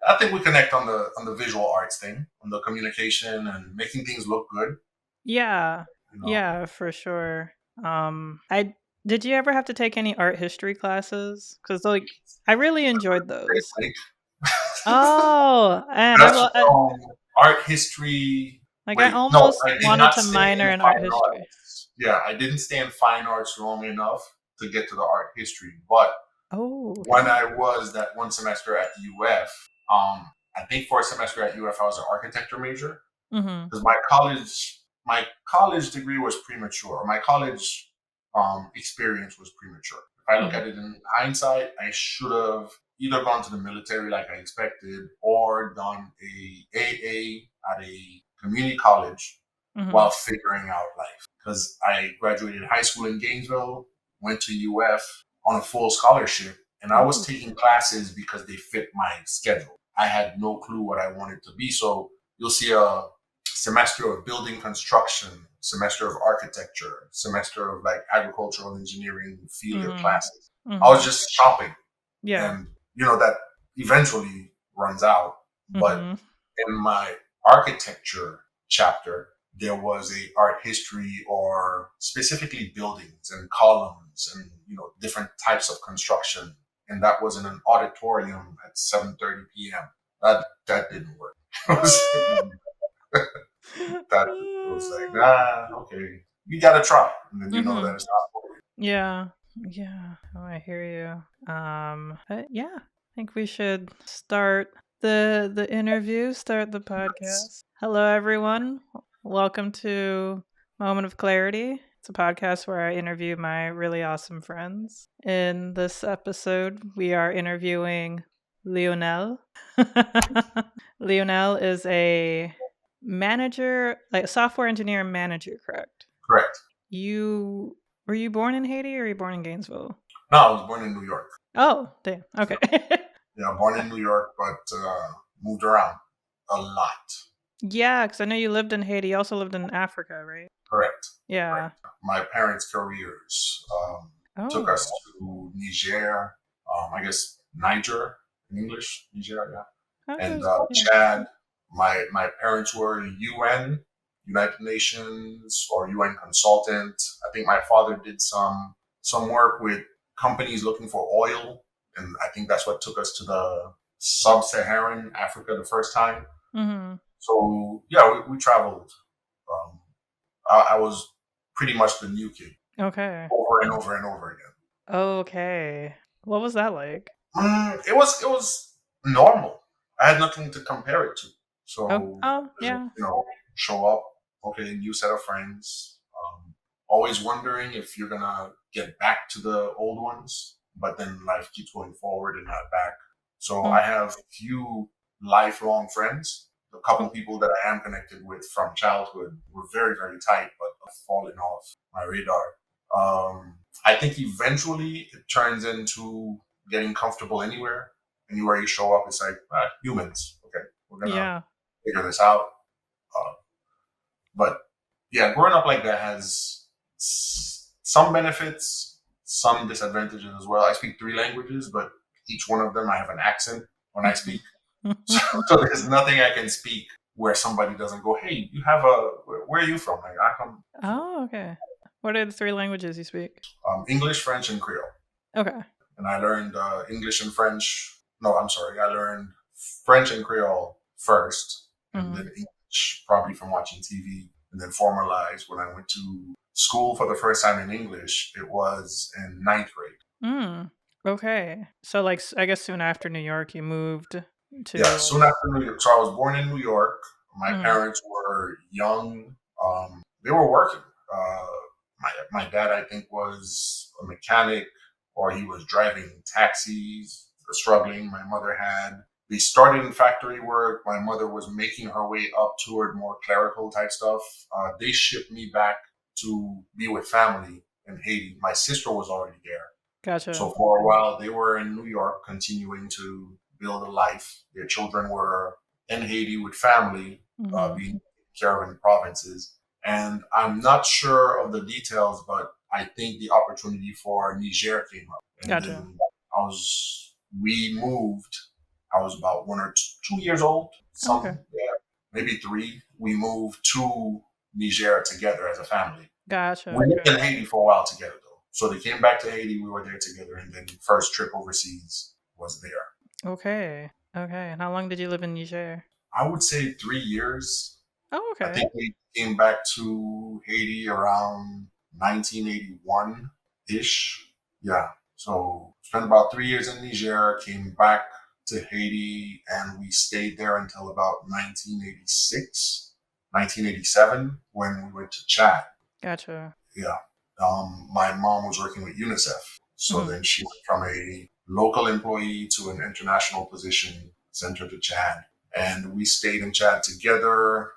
I think we connect on the visual arts thing, on the communication and making things look good. Yeah. You know, Yeah, for sure. I did you ever have to take any art history classes? Cuz like I really enjoyed those. like Oh, and that's art history. like I Wait, no, almost I did wanted not to stay minor in in art fine history. arts. Yeah, I didn't stay in fine arts long enough to get to the art history. But Oh, when okay. I was that one semester at UF, I think for a semester at UF, I was an architecture major Mhm. because my college degree was premature. Or my college experience was premature. If I look Mhm. at it in hindsight, I should have either gone to the military like I expected, or done a AA at a community college Mhm. while figuring out life. Because I graduated high school in Gainesville, went to UF on a full scholarship, and I was Ooh. taking classes because they fit my schedule. I had no clue what I wanted to be. So you'll see a semester of building construction, semester of architecture, semester of like agricultural engineering feeder Mhm. classes. I was Mhm. just shopping, Yeah. and that eventually runs out. But Mhm. in my architecture chapter, there was a art history, or specifically buildings and columns and different types of construction, and that was in an auditorium at 7:30 p.m. That didn't work. That was like, nah, okay, you gotta try, and then you know that Mhm. it's not for you. Yeah. Yeah. Oh, I hear you. But yeah, I think we should start the interview, start the podcast. Hello everyone. Welcome to Moment of Clarity. It's a podcast where I interview my really awesome friends. In this episode, we are interviewing Lionel. Lionel is a manager, like a software engineer manager, correct? Correct. You were you born in Haiti or were you born in Gainesville? No, I was born in New York. Oh, damn. Okay. Yeah, born in New York, but moved around a lot. Yeah, because I know you lived in Haiti. You also lived in Africa, right? Correct. Yeah. Correct. My parents' careers took us Oh. to Niger, I guess Niger in English, Niger, yeah, and Okay. Yeah. Chad. My parents were UN, United Nations, or UN consultant. I think my father did some work with companies looking for oil, and I think that's what took us to the sub-Saharan Africa the first time. Mhm. So yeah, we traveled. Um, I was pretty much the new kid Okay. over and over and over again. Okay. What was that like? It was normal. I had nothing to compare it to. Oh. So Oh. Yeah. show up, okay, new set of friends. Always wondering if you're gonna get back to the old ones, but then life keeps going forward and not back. So Mm. I have few lifelong friends. A couple Oh. people that I am connected with from childhood were very, very tight, but have fallen off my radar. I think eventually it turns into getting comfortable anywhere you show up. It's like humans. Okay, we're gonna Yeah. figure this out. Uh, but yeah, growing up like that has some benefits, some disadvantages as well. I speak three languages, but each one of them I have an accent when I speak. So there's nothing I can speak where somebody doesn't go, "Hey, you have a where are you from?" Like I come from Oh, okay. What are the three languages you speak? English, French, and Creole. Okay. And I learned English and French. No, I'm sorry. I learned French and Creole first, and Mhm. then English probably from watching TV, and then formalized when I went to school for the first time in English. It was in ninth grade. Mm. Okay. So like I guess soon after New York you moved Yeah, to soon after New York. So I was born in New York. My Mhm. parents were young. They were working. Uh, my dad, I think, was a mechanic, or he was driving taxis, struggling. My mother had. They started in factory work. My mother was making her way up toward more clerical type stuff. They shipped me back to be with family in Haiti. My sister was already there. So Gotcha. for a while, they were in New York, continuing to build a life. Their children were in Haiti with family, Mhm. being taken care of in provinces. And I'm not sure of the details, but I think the opportunity for Niger came up, and Gotcha. then we moved. I was about 1 or 2 years old. Okay. Yeah, maybe three. We moved to Niger together as a family. Gotcha. We lived Okay. in Haiti for a while together, though. So they came back to Haiti. We were there together, and then first trip overseas was there. Okay. Okay. And how long did you live in Niger? I would say 3 years. Oh, I okay. think we came back to Haiti around 1981 ish. Yeah. So spent about 3 years in Niger, came back to Haiti, and we stayed there until about 1986, 1987, when we went to Chad. Gotcha. Yeah. My mom was working with UNICEF. So Hmm. then she went from a local employee to an international position, sent her to Chad. And we stayed in Chad together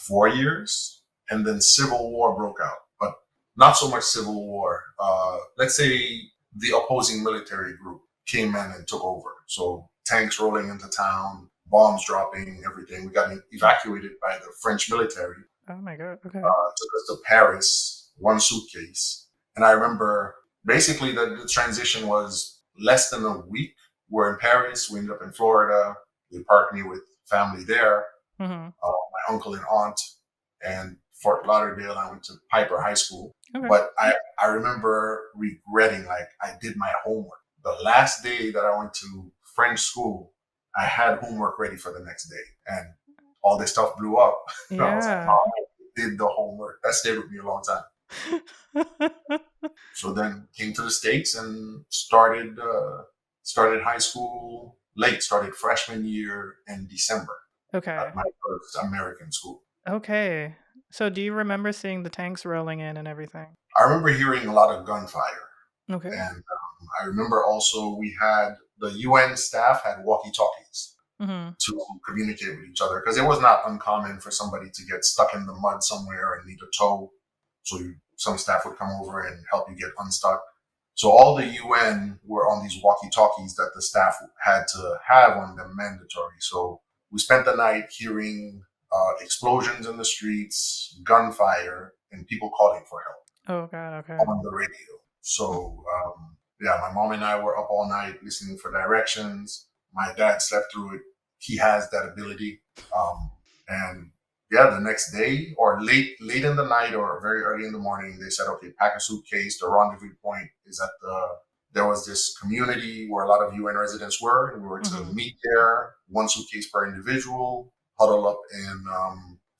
4 years. And then civil war broke out. But not so much civil war. Let's say the opposing military group came in and took over. So tanks rolling into town, bombs dropping, everything. We got evacuated by the French military, Oh my god. Okay. took us to Paris, one suitcase. And I remember basically the transition was less than a week. We're in Paris, we ended up in Florida. They parked me with family there, Hmm. my uncle and aunt, and Fort Lauderdale. I went to Piper High School. Okay. But I remember regretting, like, I did my homework. The last day that I went to French school, I had homework ready for the next day. And all this stuff blew up. And I was like, Yeah. oh, I did the homework. That stayed with me a long time. So then came to the States and started high school late, started freshman year in December Okay. at my first American school. Okay. So do you remember seeing the tanks rolling in and everything? I remember hearing a lot of gunfire. Okay. And I remember also we had the UN staff had walkie talkies Hmm. to communicate with each other because it was not uncommon for somebody to get stuck in the mud somewhere and need a tow. So some staff would come over and help you get unstuck. So all the UN were on these walkie talkies that the staff had to have on them mandatory. So we spent the night hearing explosions in the streets, gunfire, and people calling for help Oh god. Okay. on the radio. So yeah, my mom and I were up all night listening for directions. My dad slept through it. He has that ability. And yeah, the next day or late in the night or very early in the morning, they said, okay, pack a suitcase. The rendezvous point is at there was this community where a lot of UN residents were, and we were to Hmm. meet there, one suitcase per individual, huddle up in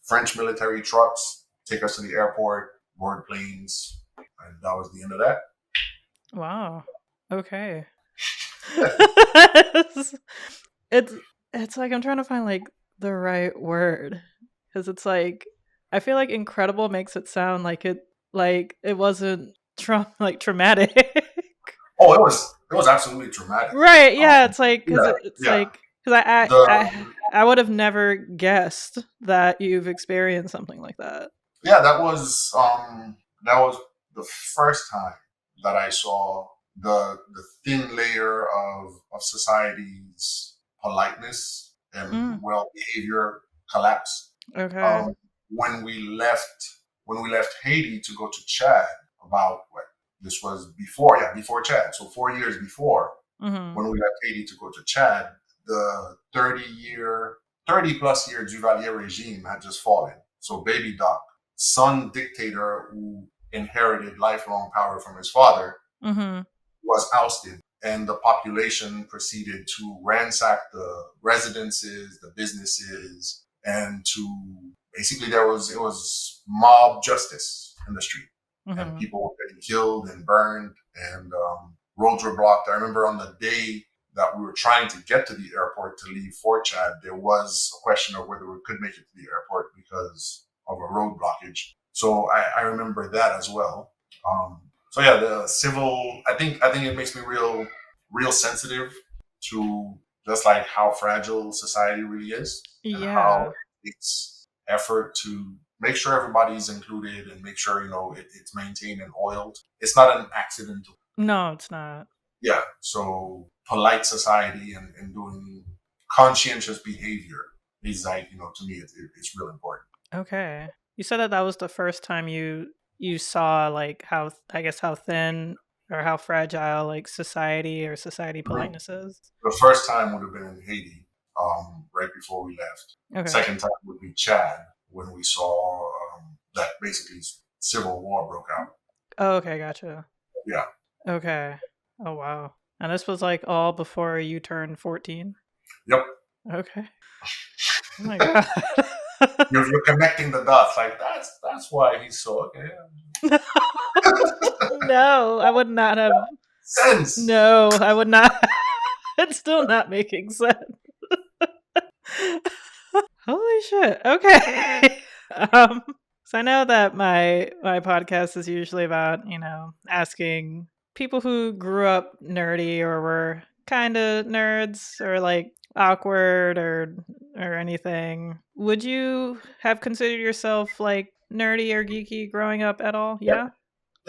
French military trucks, take us to the airport, board planes, and that was the end of that. Wow. Okay. it's it's it's like I'm trying to find like the right word because it's like I feel like incredible makes it sound like it wasn't traumatic. Oh, it was absolutely traumatic. Right, yeah, it's like cuz Yeah, it's yeah. like cuz The I would have never guessed that you've experienced something like that. Yeah, that was the first time that I saw the thin layer of society's politeness and Mm, well behavior collapse. okay. Um, when we left when we left Haiti to go to Chad, about what this was before, yeah, before Chad, so 4 years before, Mhm. when we left Haiti to go to Chad, the 30 plus year Duvalier regime had just fallen. So Baby Doc, son dictator who inherited lifelong power from his father, Mhm. was ousted. And the population proceeded to ransack the residences, the businesses, and to basically it was mob justice in the street, and Mhm. people were getting killed and burned, and roads were blocked. I remember on the day that we were trying to get to the airport to leave Fort Chad, there was a question of whether we could make it to the airport because of a road blockage. So I remember that as well. So yeah, the civil. I think it makes me real sensitive to just like how fragile society really is and how Yeah. it's effort to make sure everybody's included and make sure it's maintained and oiled. It's not an accidental. No, it's not. Yeah. So polite society and doing conscientious behavior is like to me it's real important. Okay. You said that that was the first time you saw like how I guess how thin or how fragile like society or society The, politeness is? the first time would have been in Haiti, right before we left. Okay. Second time would be Chad when we saw that basically civil war broke out. Oh, okay, gotcha. Yeah. Okay. Oh wow. And this was like all before you turned 14? Yep. Okay. Oh my god. You're connecting the dots. Like that's why he's so okay. No, I would not have. Sense. No, I would not. It's still not making sense. Holy shit. Okay. um so I know that my podcast is usually about, asking people who grew up nerdy or were kind of nerds or like awkward or anything. Would you have considered yourself like nerdy or geeky growing up at all? Yep. Yeah.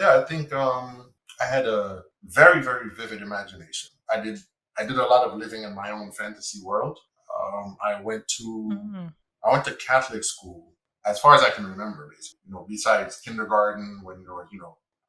Yeah, I think I had a very very vivid imagination. I did a lot of living in my own fantasy world. I went to Mm. I went to Catholic school as far as I can remember, basically. Besides kindergarten when there was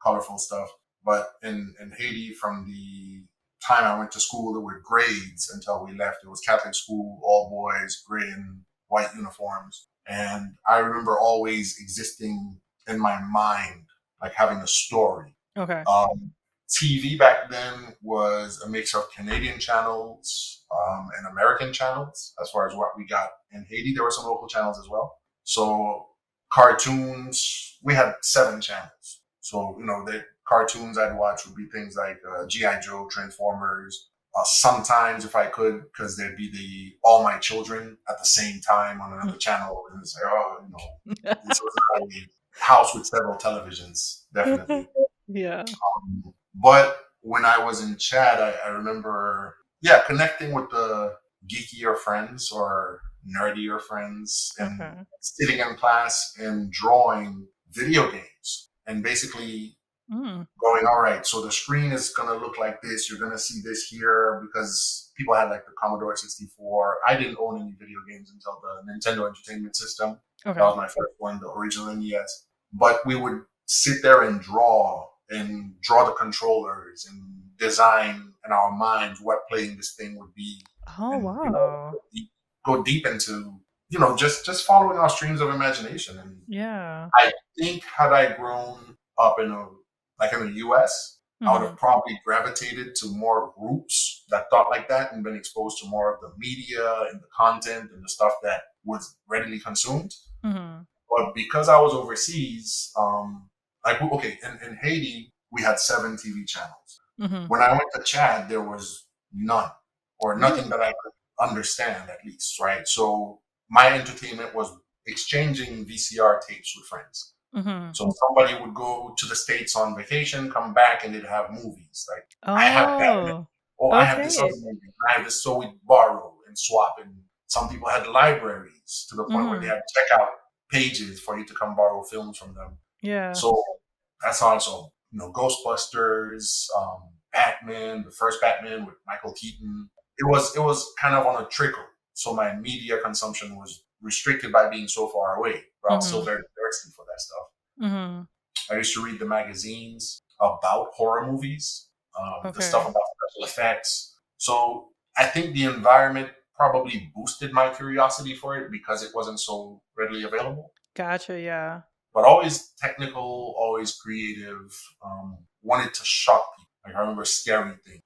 colorful stuff. But in Haiti, from the time I went to school, there were grades until we left. It was Catholic school, all boys, gray and white uniforms. And I remember always existing in my mind, like having a story. Okay. Um, TV back then was a mix of Canadian channels and American channels. As far as what we got in Haiti, there were some local channels as well. So cartoons, we had 7 channels. So the cartoons I'd watch would be things like GI Joe, Transformers. Sometimes, if I could, because there'd be the All My Children at the same time on another channel, and it's like, this was a house with several televisions, definitely. Yeah. But when I was in Chad, I remember, yeah, connecting with the geekier friends or nerdier friends and Okay. sitting in class and drawing video games and basically Mm. going, all right, so the screen is going to look like this. You're going to see this here because people had like the Commodore 64. I didn't own any video games until the Nintendo Entertainment System. That Okay. was my first one, the original NES. But we would sit there and draw the controllers and design in our minds what playing this thing would be, Oh and wow. go deep into just following our streams of imagination. And Yeah. I think had I grown up in the US, I would Mhm. have probably gravitated to more groups that thought like that and been exposed to more of the media and the content and the stuff that was readily consumed. Mhm. But because I was overseas, okay, in Haiti, we had 7 TV channels. Mhm. When I went to Chad, there was none, or nothing Really? that I could understand, at least, right? So my entertainment was exchanging VCR tapes with friends. Mhm. So somebody would go to the States on vacation, come back, and they'd have movies. Like, I have Batman. Oh. Oh, I have this other Okay. movie. I have this. So we'd borrow and swap. And some people had libraries to the point where they Mhm. had checkout pages for you to come borrow films from them. Yeah. So that's also, Ghostbusters, Batman, the first Batman with Michael Keaton. It was kind of on a trickle. So my media consumption was restricted by being so far away, but I was still Mhm. very thirsty for that stuff. Mhm. I used to read the magazines about horror movies, the stuff Okay. about special effects. So I think the environment probably boosted my curiosity for it because it wasn't so readily available. Gotcha, yeah. But always technical, always creative. Wanted to shock people. Like I remember scary things.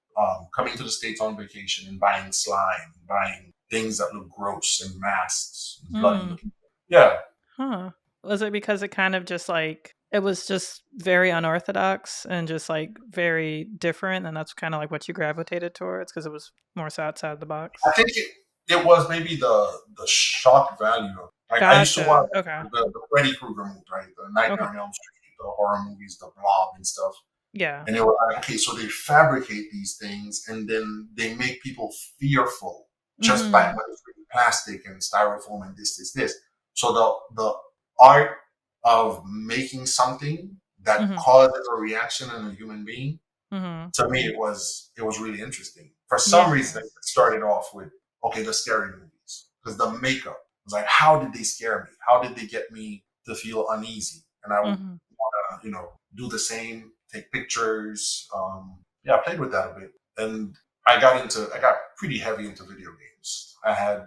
Coming to the States on vacation and buying slime, buying things that look gross and masks, and bloody Mm. looking. Yeah, Huh. Was it because it kind of just like it was just very unorthodox and just like very different, and that's kind of like what you gravitated towards because it was more so outside the I box? think it was maybe the shock value of, like, I used to watch Gotcha. Okay. the Freddy Krueger movie, right? The Nightmare Okay. on Elm Street, the horror movies, the Blob and stuff. Yeah. And they were like, okay, so they fabricate these things and then they make people fearful just by Mhm. manufacturing plastic and styrofoam and this. So the art of making something that Mhm. causes a reaction in a human being, Mhm. to me it was really interesting. For some Yeah. reason, it started off with, okay, the scary movies, because the makeup was like, how did they scare me? How did they get me to feel uneasy? And I would Mhm. do the same take pictures. Yeah, I played with that a bit, and I got pretty heavy into video games. I had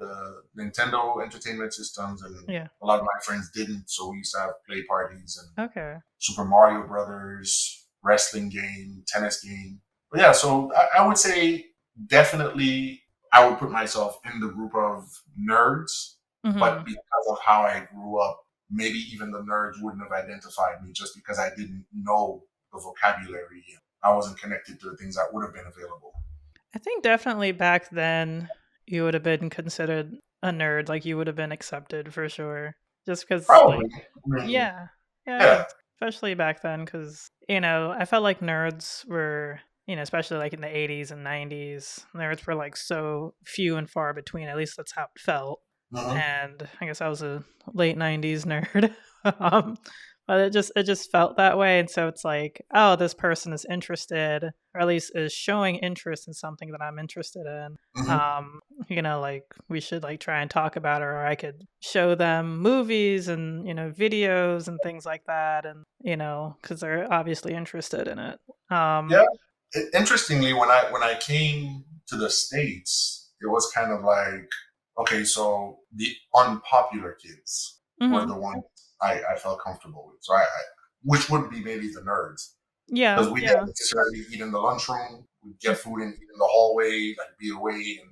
Nintendo Entertainment Systems, and Yeah. a lot of my friends didn't, so we used to have play parties and Okay. Super Mario Brothers, wrestling game, tennis game. But yeah, so I would say definitely I would put myself in the group of nerds, but Mhm. because of how I grew up, maybe even the nerds wouldn't have identified me just because I didn't know the vocabulary. I wasn't connected to the things that would have been available. I think definitely back then you would have been considered a nerd, like you would have been accepted for sure. Just because, like, Probably. I mean, yeah, yeah, yeah. because especially back then, because I felt like nerds were, especially like in the 80s and 90s, nerds were like so few and far between. At least that's how it felt. Hmm. And I guess I was a late 90s nerd. um, but it just felt that way, and so it's like, oh, this person is interested, or at least is showing interest in something that I'm interested in. Hmm. um like we should like try and talk about it, or I could show them movies and videos and things like that, and because they're obviously interested in it. Yeah. um Interestingly, when I came to the states, it was kind of like, okay, so the unpopular kids were mhm. the ones I felt comfortable with. So which would be maybe the nerds, Yeah, because we didn't yeah. necessarily eat in the lunchroom. We'd get food and eat in the hallway, like be away and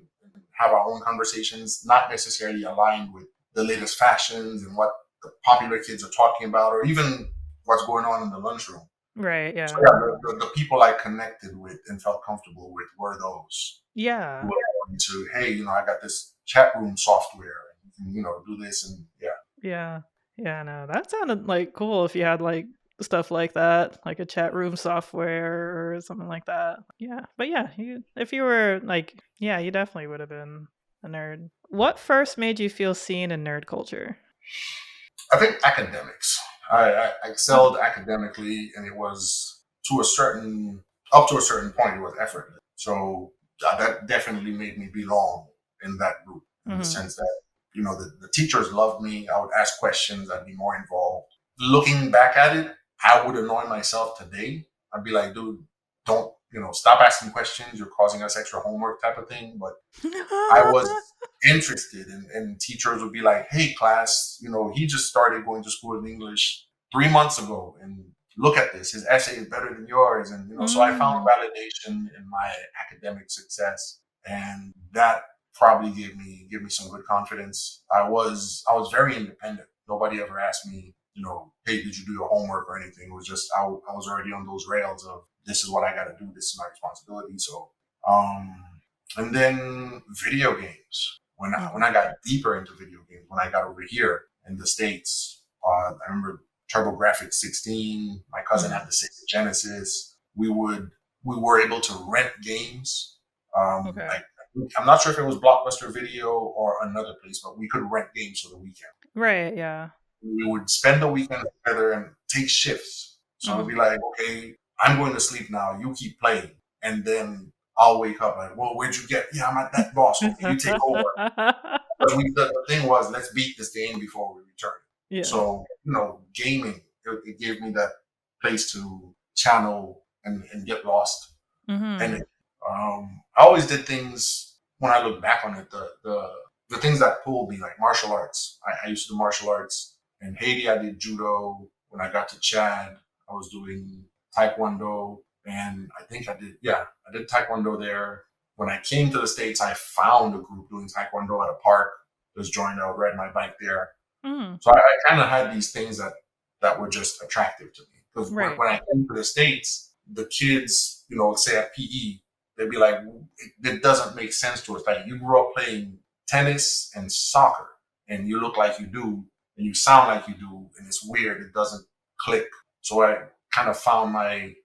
have our own conversations, not necessarily aligned with the latest fashions and what the popular kids are talking about, or even what's going on in the lunchroom. Right, So yeah. yeah, the people I connected with and felt comfortable with were those who Yeah. were going to, hey, I got this chat room software, and you can, do this, and yeah. Yeah. Yeah, no, that sounded like cool if you had like stuff like that, like a chat room software or something like that. Yeah. But yeah, if you were like, yeah, you definitely would have been a nerd. What first made you feel seen in nerd culture? I think academics. I Mhm. excelled academically, and it was to a certain up to a certain point, it was effortless. So that definitely made me belong in that group, in the Mhm. sense that the teachers loved me. I would ask questions. I'd be more involved. Looking back at it, I would annoy myself today. I'd be like, dude, don't stop asking questions. You're causing us extra homework, type of thing. But I was interested, and teachers would be like, hey, class, he just started going to school in English 3 months ago. And look at this. His essay is better than yours. And, so I found Mm. validation in my academic success. And that probably gave me some good confidence. I was very independent. Nobody ever asked me, hey, did you do your homework or anything? It was just, I was already on those rails of, this is what I got to do. This is my responsibility. So, um, and then video games. When Mhm. I got deeper into video games, when I got over here in the states, I remember TurboGrafx 16. My cousin Mhm. had the Sega Genesis. We were able to rent games. Okay. Like, I'm not sure if it was Blockbuster Video or another place, but we could rent games for the weekend. Right, yeah. We would spend the weekend together and take shifts. So it'd be Mhm. like, okay, I'm going to sleep now. You keep playing, and then I'll wake up like, well, where'd you get? Yeah, I'm at that boss. Okay, you take over. Because the thing was, let's beat this game before we return. Yeah. So gaming, it gave me that place to channel and get lost. And Mhm. I always did things when I look back on it. The things that pulled me, like martial arts. I used to do martial arts. In Haiti, I did judo. When I got to Chad, I was doing taekwondo, and I think I did taekwondo there. When I came to the states, I found a group doing taekwondo at a park. Just joined. I would ride my bike there. Mhm. So I kind of had these things that were just attractive to me. Because Right. when I came to the states, the kids, say at PE, they'd be like, it doesn't make sense to us. Like, you grew up playing tennis and soccer, and you look like you do, and you sound like you do, and it's weird. It doesn't click. So I kind of found my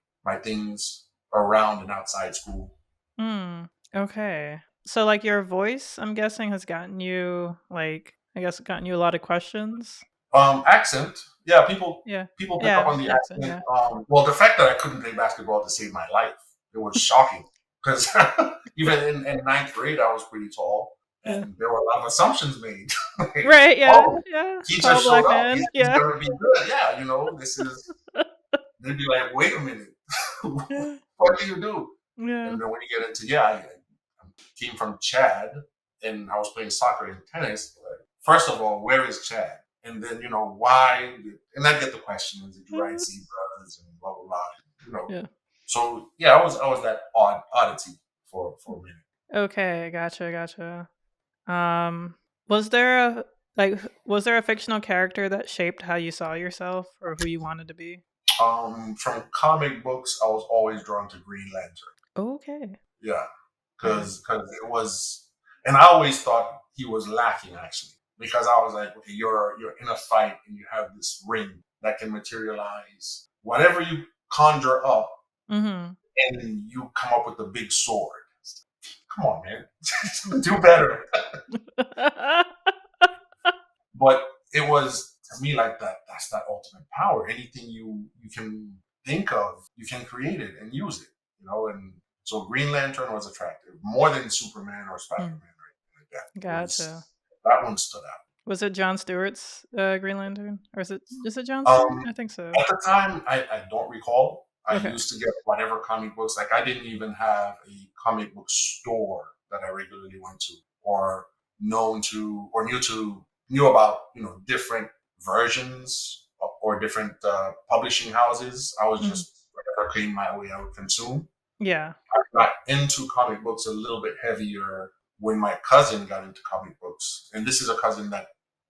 things around and outside school. Mm, okay. So, like, your voice, I'm guessing, has gotten you, like, I guess, gotten you a lot of questions? Accent. Yeah, Yeah. people pick up Yeah, on the accent, accent. yeah. Well, the fact that I couldn't play basketball to save my life, it was shocking, because even in ninth grade, I was pretty tall, Yeah. and there were a lot of assumptions made. Like, Right, yeah, oh, yeah. he Tall just showed black up. man, He's yeah. gonna be good. Yeah, this is. They'd be like, wait a minute. Yeah. What do you do? Yeah. And then when you get into, yeah, I came from Chad and I was playing soccer and tennis. First of all, where is Chad? And then, why? And I get the questions, did you ride zebras and blah, blah, blah, you know. Yeah. So, yeah, I was that oddity for a minute. Okay, gotcha. Um, was there a was there a fictional character that shaped how you saw yourself or who you wanted to be? From comic books, I was always drawn to Green Lantern. Okay. Yeah, Right. because it was, and I always thought he was lacking actually, because I was like, okay, you're in a fight and you have this ring that can materialize whatever you conjure up, Mhm. and you come up with a big sword. Come on, man, do better. But it was to me like that. That's that ultimate power. Anything you can think of, you can create it and use it. And so Green Lantern was attractive more than Superman or Spider Man Mm, or anything like that. It gotcha. was that one stood out. Was it John Stewart's Green Lantern? Or is it John Stewart? Um, I think so. at the time, I don't recall. I Okay. used to get whatever comic books. Like I didn't even have a comic book store that I regularly went to, or knew about different versions or different publishing houses. I was Mhm. just whatever came my way, I would consume. Yeah. Got into comic books a little bit heavier when my cousin got into comic books, and this is a cousin that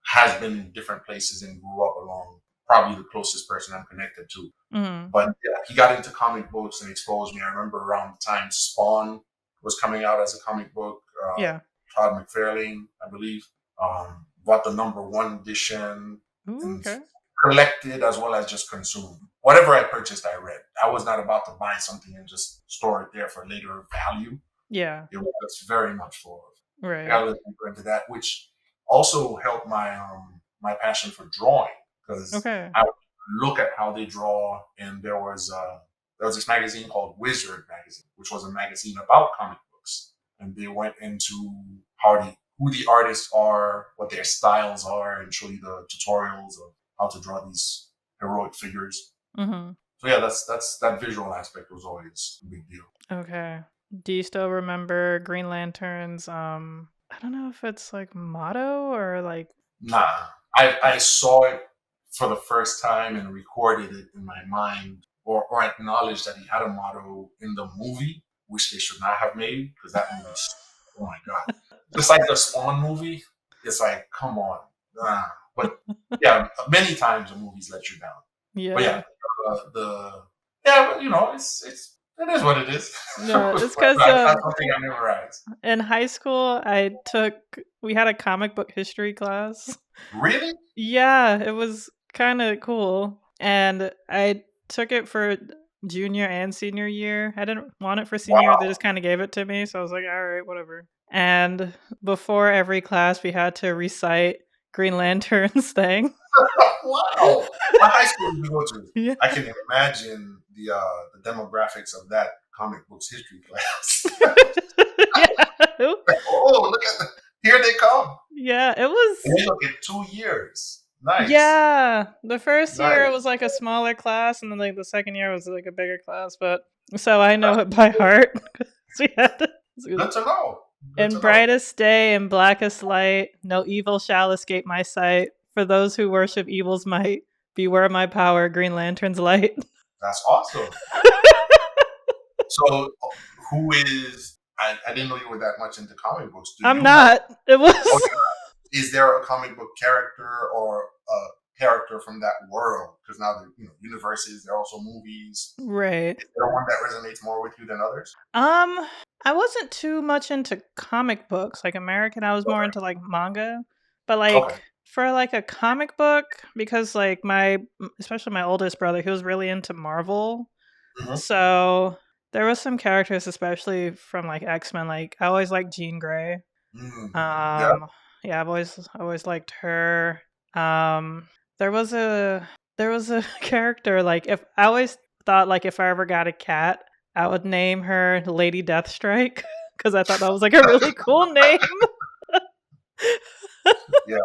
has been in different places and grew up along probably the closest person I'm connected to. Mhm. But yeah, he got into comic books and exposed me. I remember around the time Spawn was coming out as a comic book. Yeah. Todd McFarlane, I believe, bought the number one edition Ooh, and okay. collected as well as just consumed. Whatever I purchased, I read. I was not about to buy something and just store it there for later value. Yeah. It was very much for. I Right. got a little deeper into that, which also helped my passion for drawing because Okay. I would look at how they draw, and there was this magazine called Wizard magazine, which was a magazine about comic books, and they went into who the artists are, what their styles are, and show you the tutorials of how to draw these heroic figures. Mhm. So yeah, that's that visual aspect was always a big deal. Okay. Do you still remember Green Lantern's I don't know if it's like motto or like Nah, I saw it for the first time and recorded it in my mind, or acknowledged that he had a motto in the movie, which they should not have made because that movie, oh my god, just like the Spawn movie, it's like come on, nah. But yeah, many times the movies let you down. But yeah, yeah. the yeah, but it is what it is. No, it's cuz That's something I memorized. in high school we had a comic book history class. Really? Yeah, it was kind of cool. And I took it for junior and senior year. I didn't want it for senior. They Wow. just kind of gave it to me. So I was like, all right, whatever. And before every class, we had to recite Green Lantern's thing. Wow. What high school did you go to? Yeah. I can imagine the demographics of that comic books history class. Yeah. Oh, look at here they come. Yeah, it And was. they look at 2 years. Nice. Yeah, the first year it was Nice. like a smaller class, and then like the second year was like a bigger class. But so I know That's it by heart. So we had to, good to know. Good in to know. brightest day and blackest light, no evil shall escape my sight. For those who worship evil's might, beware my power, Green Lantern's light. That's awesome. So who is I didn't know you were that much into comic books. Do I'm you have not. It oh, was is there a comic book character or a character from that world? Because now they're universes, they're also movies. right. Is there one that resonates more with you than others? Um, I wasn't too much into comic books, like American. I was more Okay. into like manga. But Okay. like for like a comic book, because like especially my oldest brother, he was really into Marvel. Hmm. So there was some characters, especially from like X-Men. Like I always liked Jean Grey. Yeah. Um, yeah, I've always liked her. Um, there was a there was a character like if I always thought like if I ever got a cat, I would name her Lady Deathstrike because I thought that was like a really cool name. Yeah.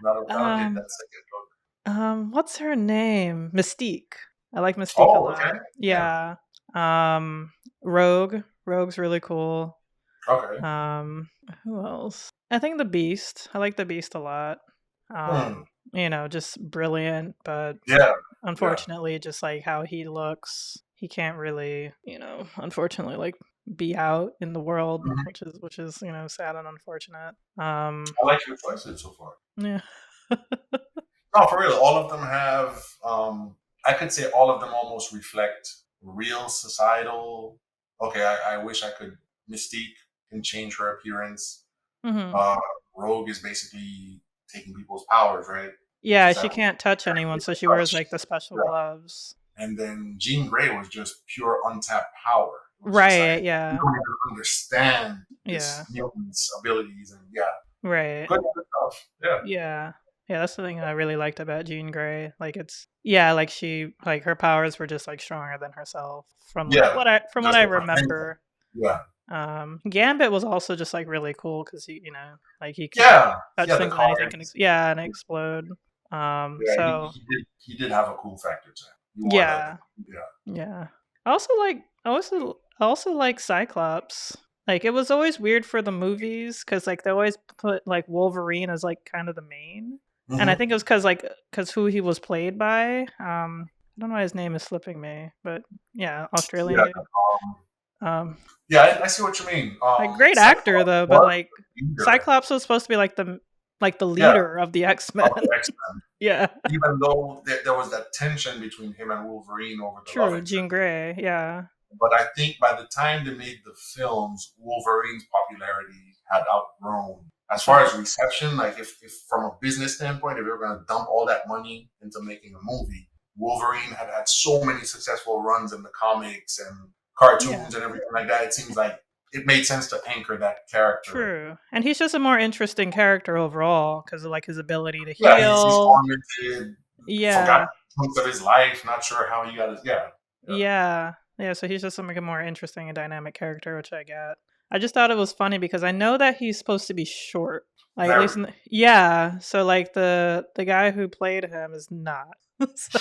That'll get um, that second book. what's her name? Mystique. I like Mystique a Oh, okay. lot. Yeah. Yeah. Um, Rogue. Rogue's really cool. Okay. Um, who else? I think the Beast. I like the Beast a lot. Hmm. Just brilliant, but Yeah. Yeah. unfortunately, just like how he looks, he can't really, unfortunately, like be out in the world, Mhm. which is sad and unfortunate. I like your choices so far. Yeah. No, for real. All of them have. I could say all of them almost reflect real societal. Okay, I wish I could. Mystique can change her appearance. hmm Uh, Rogue is basically taking people's powers, right? Yeah, She's she that can't touch anyone, so she wears touch. like the special Yeah. gloves. And then Jean Grey was just pure untapped power. It was just Right. like you Yeah. don't even understand Yeah. this mutant's abilities, and yeah, Right. good stuff. Yeah, Yeah. Yeah, that's the thing I really liked about Jean Grey. Like it's yeah, like she like her powers were just like stronger than herself from like yeah, what just I the potential. remember. Yeah, Gambit was also just like really cool cuz like he could yeah, touch yeah. The things and anything can cards. and explode. Yeah, So he did have a cool factor to him. He wore that. yeah. Yeah. Yeah. I also like Cyclops. Like it was always weird for the movies cuz like they always put like Wolverine as like kind of the main. And I Hmm. think it was cuz who he was played by. I don't know why his name is slipping me, but yeah, Australian Yeah. dude. Um Yeah. I see what you mean. like great actor Cyclops though, but was like the leader. Cyclops was supposed to be like the Yeah, leader of the of X-Men. the X Men. Yeah. Even though there was that tension between him and Wolverine over the love True, Jean interest. Grey. Yeah. But I think by the time they made the films, Wolverine's popularity had outgrown. As far as reception, like if from a business standpoint, if you're going to dump all that money into making a movie, Wolverine had had so many successful runs in the comics and Yeah. cartoons and everything like that. It seems like it made sense to anchor that character. True. And he's just a more interesting character overall because of like his ability to Yeah, he's heal. tormented, forgot Yeah. chunks of his life, not sure how he got his. Yeah, yeah, Yeah. Yeah. So he's just like a more interesting and dynamic character, which I get. I just thought it was funny because I know that he's supposed to be short. Like at least very. in yeah. So like the guy who played him is not. So,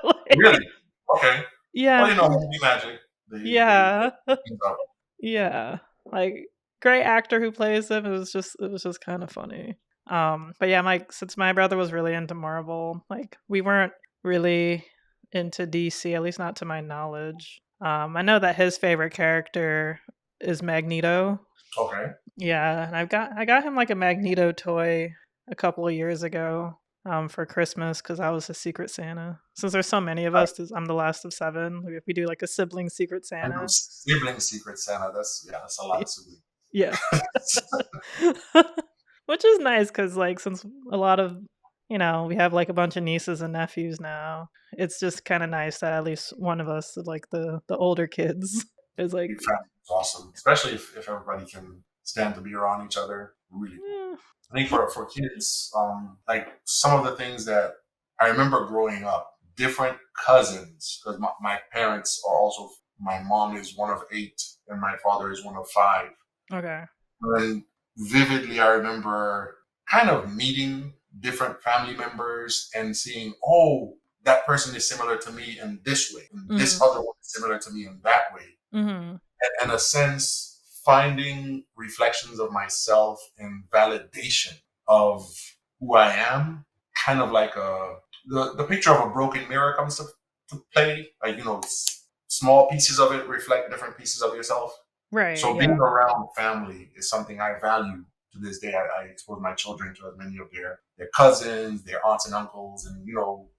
like, Really? Okay. Well, yeah. you know, movie magic. They Yeah. things up. Yeah. Like great actor who plays him. It was just kind of funny. But yeah, since my brother was really into Marvel, like we weren't really into DC, at least not to my knowledge. I know that his favorite character is Magneto. Okay. Yeah, and I got him like a Magneto toy a couple of years ago for Christmas because I was a Secret Santa. Since there's so many of Right. us, I'm the last of seven. Like, if we do like a sibling Secret I know Santa. sibling secret Santa. That's a lot of siblings. Yeah. Which is nice because, like, since a lot of, we have like a bunch of nieces and nephews now, it's just kind of nice that at least one of us, like the older kids, is like, Big family is awesome, especially if everybody can stand to be around each other. Really cool. "Eh, I think for kids, like some of the things that I remember growing up, different cousins, because my parents are also, my mom is one of eight and my father is one of five. okay, And vividly, I remember kind of meeting different family members and seeing, oh, that person is similar to me in this way, and this mm, other one is similar to me in that way. mm-hmm, And in a sense, finding reflections of myself and validation of who I am, kind of like the picture of a broken mirror comes to play. Like, small pieces of it reflect different pieces of yourself. right, So being yeah, around family is something I value to this day. I expose my children to as many of their cousins, their aunts and uncles, and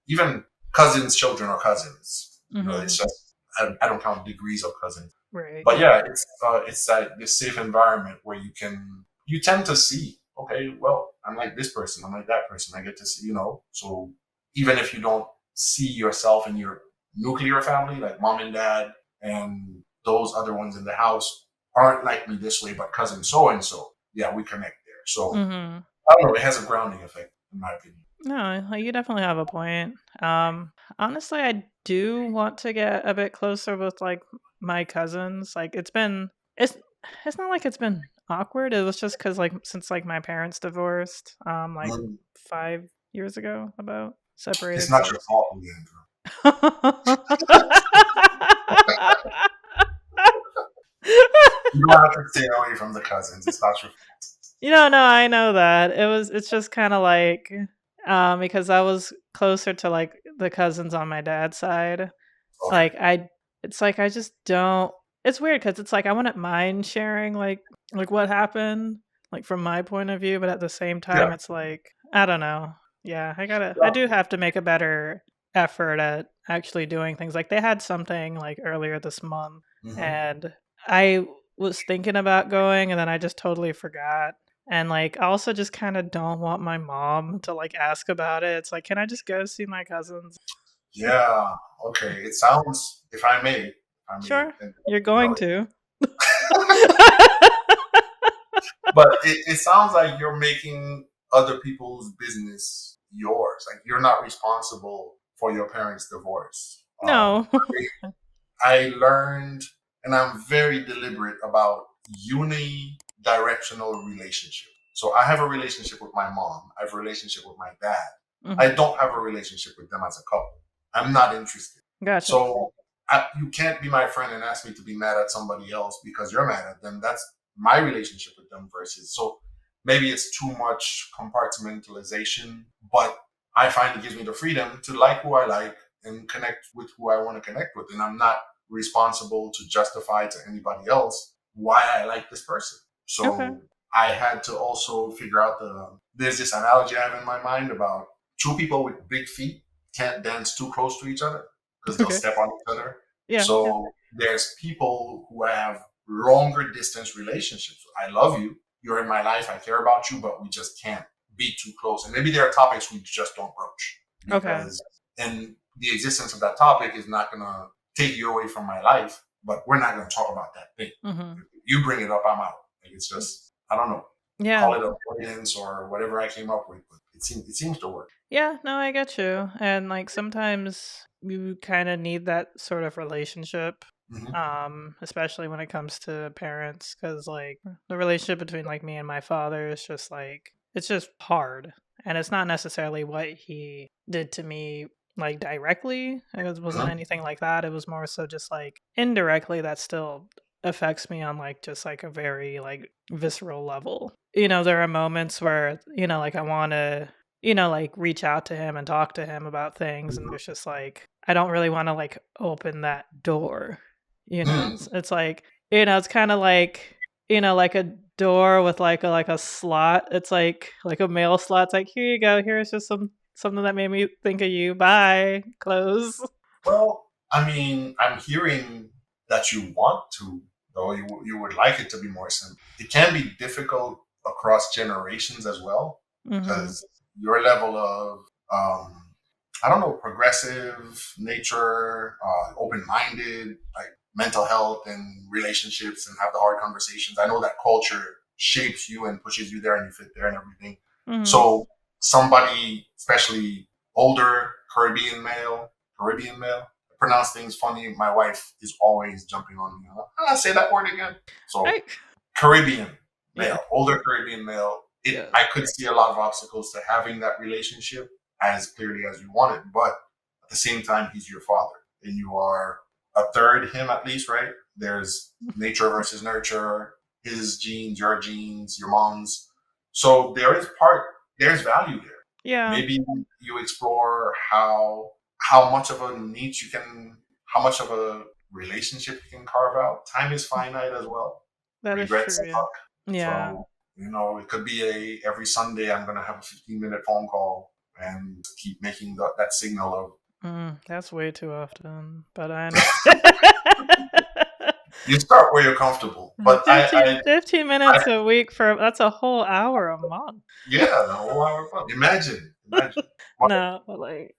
even cousins' children or cousins. mm-hmm, It's just I don't count degrees of cousins. right, But yeah, yeah, it's like this safe environment where you tend to see, okay, well, I'm like this person, I'm like that person. I get to see, so even if you don't see yourself in your nuclear family, like mom and dad and those other ones in the house aren't like me this way, but cousin so and so, yeah, we connect there. So mm-hmm. I don't know, it has a grounding effect, in my opinion. No, like, you definitely have a point. Honestly, I do want to get a bit closer with like my cousins. Like it's not like it's been awkward. It was just because like since like my parents divorced, like Mm. 5 years ago, about It's separated not your six. fault, Leandro. You don't have to stay away from the cousins. It's not your No, I know that. It's just kind of like because I was closer to like the cousins on my dad's side. fault. Okay. Like it's like I just don't. It's weird because it's like I wouldn't mind sharing like what happened like from my point of view, but at the same time, Yeah. it's like I don't know. Yeah, I Yeah. do have to make a better effort at actually doing things. Like they had something like earlier this month, Hmm. and I was thinking about going, and then I just totally forgot. And like I also just kind of don't want my mom to like ask about it. It's like, can I just go see my cousins? Yeah. Okay. It sounds, if I may, Sure, and, you're you know, going to. but it sounds like you're making other people's business yours. Like you're not responsible for your parents' divorce. No. I learned, and I'm very deliberate about unidirectional relationship. So I have a relationship with my mom. I have a relationship with my dad. I Mhm. don't have a relationship with them as a couple. I'm not interested. Gotcha. So you can't be my friend and ask me to be mad at somebody else because you're mad at them. That's my relationship with them versus. So maybe it's too much compartmentalization, but I find it gives me the freedom to like who I like and connect with who I want to connect with. And I'm not responsible to justify to anybody else why I like this person. Okay. So I had to also figure out there's this analogy I have in my mind about two people with big feet can't dance too close to each other because they'll Okay. step on each other. Yeah. So there's people who have longer distance relationships. I love you. You're in my life. I care about you, but we just can't be too close. And maybe there are topics we just don't broach Okay. because, and the existence of that topic is not going to take you away from my life, but we're not going to talk about that thing. Mhm. If you bring it up, I'm out. Like it's just, I don't know, Yeah. call it avoidance or whatever I came up with, but it seems to work. Yeah, no, I get you. And like sometimes you kind of need that sort of relationship, Hmm. especially when it comes to parents, because like the relationship between like me and my father is just like it's just hard, and it's not necessarily what he did to me like directly. It wasn't Hmm. anything like that. It was more so just like indirectly that still affects me on like just like a very like visceral level. There are moments where like I want to like reach out to him and talk to him about things. And there's just like, I don't really want to like open that door. Hmm. It's like, it's kind of like a door with like a slot. It's like a mail slot. It's like, here you go. Here's just something that made me think of you. Bye. Close. Well, I mean, I'm hearing that you want to, though you would like it to be more simple. It can be difficult across generations as well, Mm-hmm. because your level of, um, I don't know, progressive nature, open-minded, like mental health and relationships, and have the hard conversations. I know that culture shapes you and pushes you there, and you fit there and everything. Mm-hmm. So somebody, especially older Caribbean male. I pronounce things funny. My wife is always jumping on me. Say that word again. So Right. Caribbean Yeah. male, older Caribbean male. Yes. I could see a lot of obstacles to having that relationship as clearly as you want it, but at the same time, he's your father, and you are a third him at least, right? There's nature versus nurture, his genes, your mom's. So there's value there. Yeah. Maybe you explore how much of a niche you can, how much of a relationship you can carve out. Time is finite as well. That is Regrets true. Yeah. suck. Yeah. So, it could be every Sunday I'm going to have a 15-minute phone call and keep making that signal of, That's way too often, but I understand. you start where you're comfortable. But 15 I minutes a week for that's a whole hour a month. yeah, the whole hour. Imagine. But No, but like,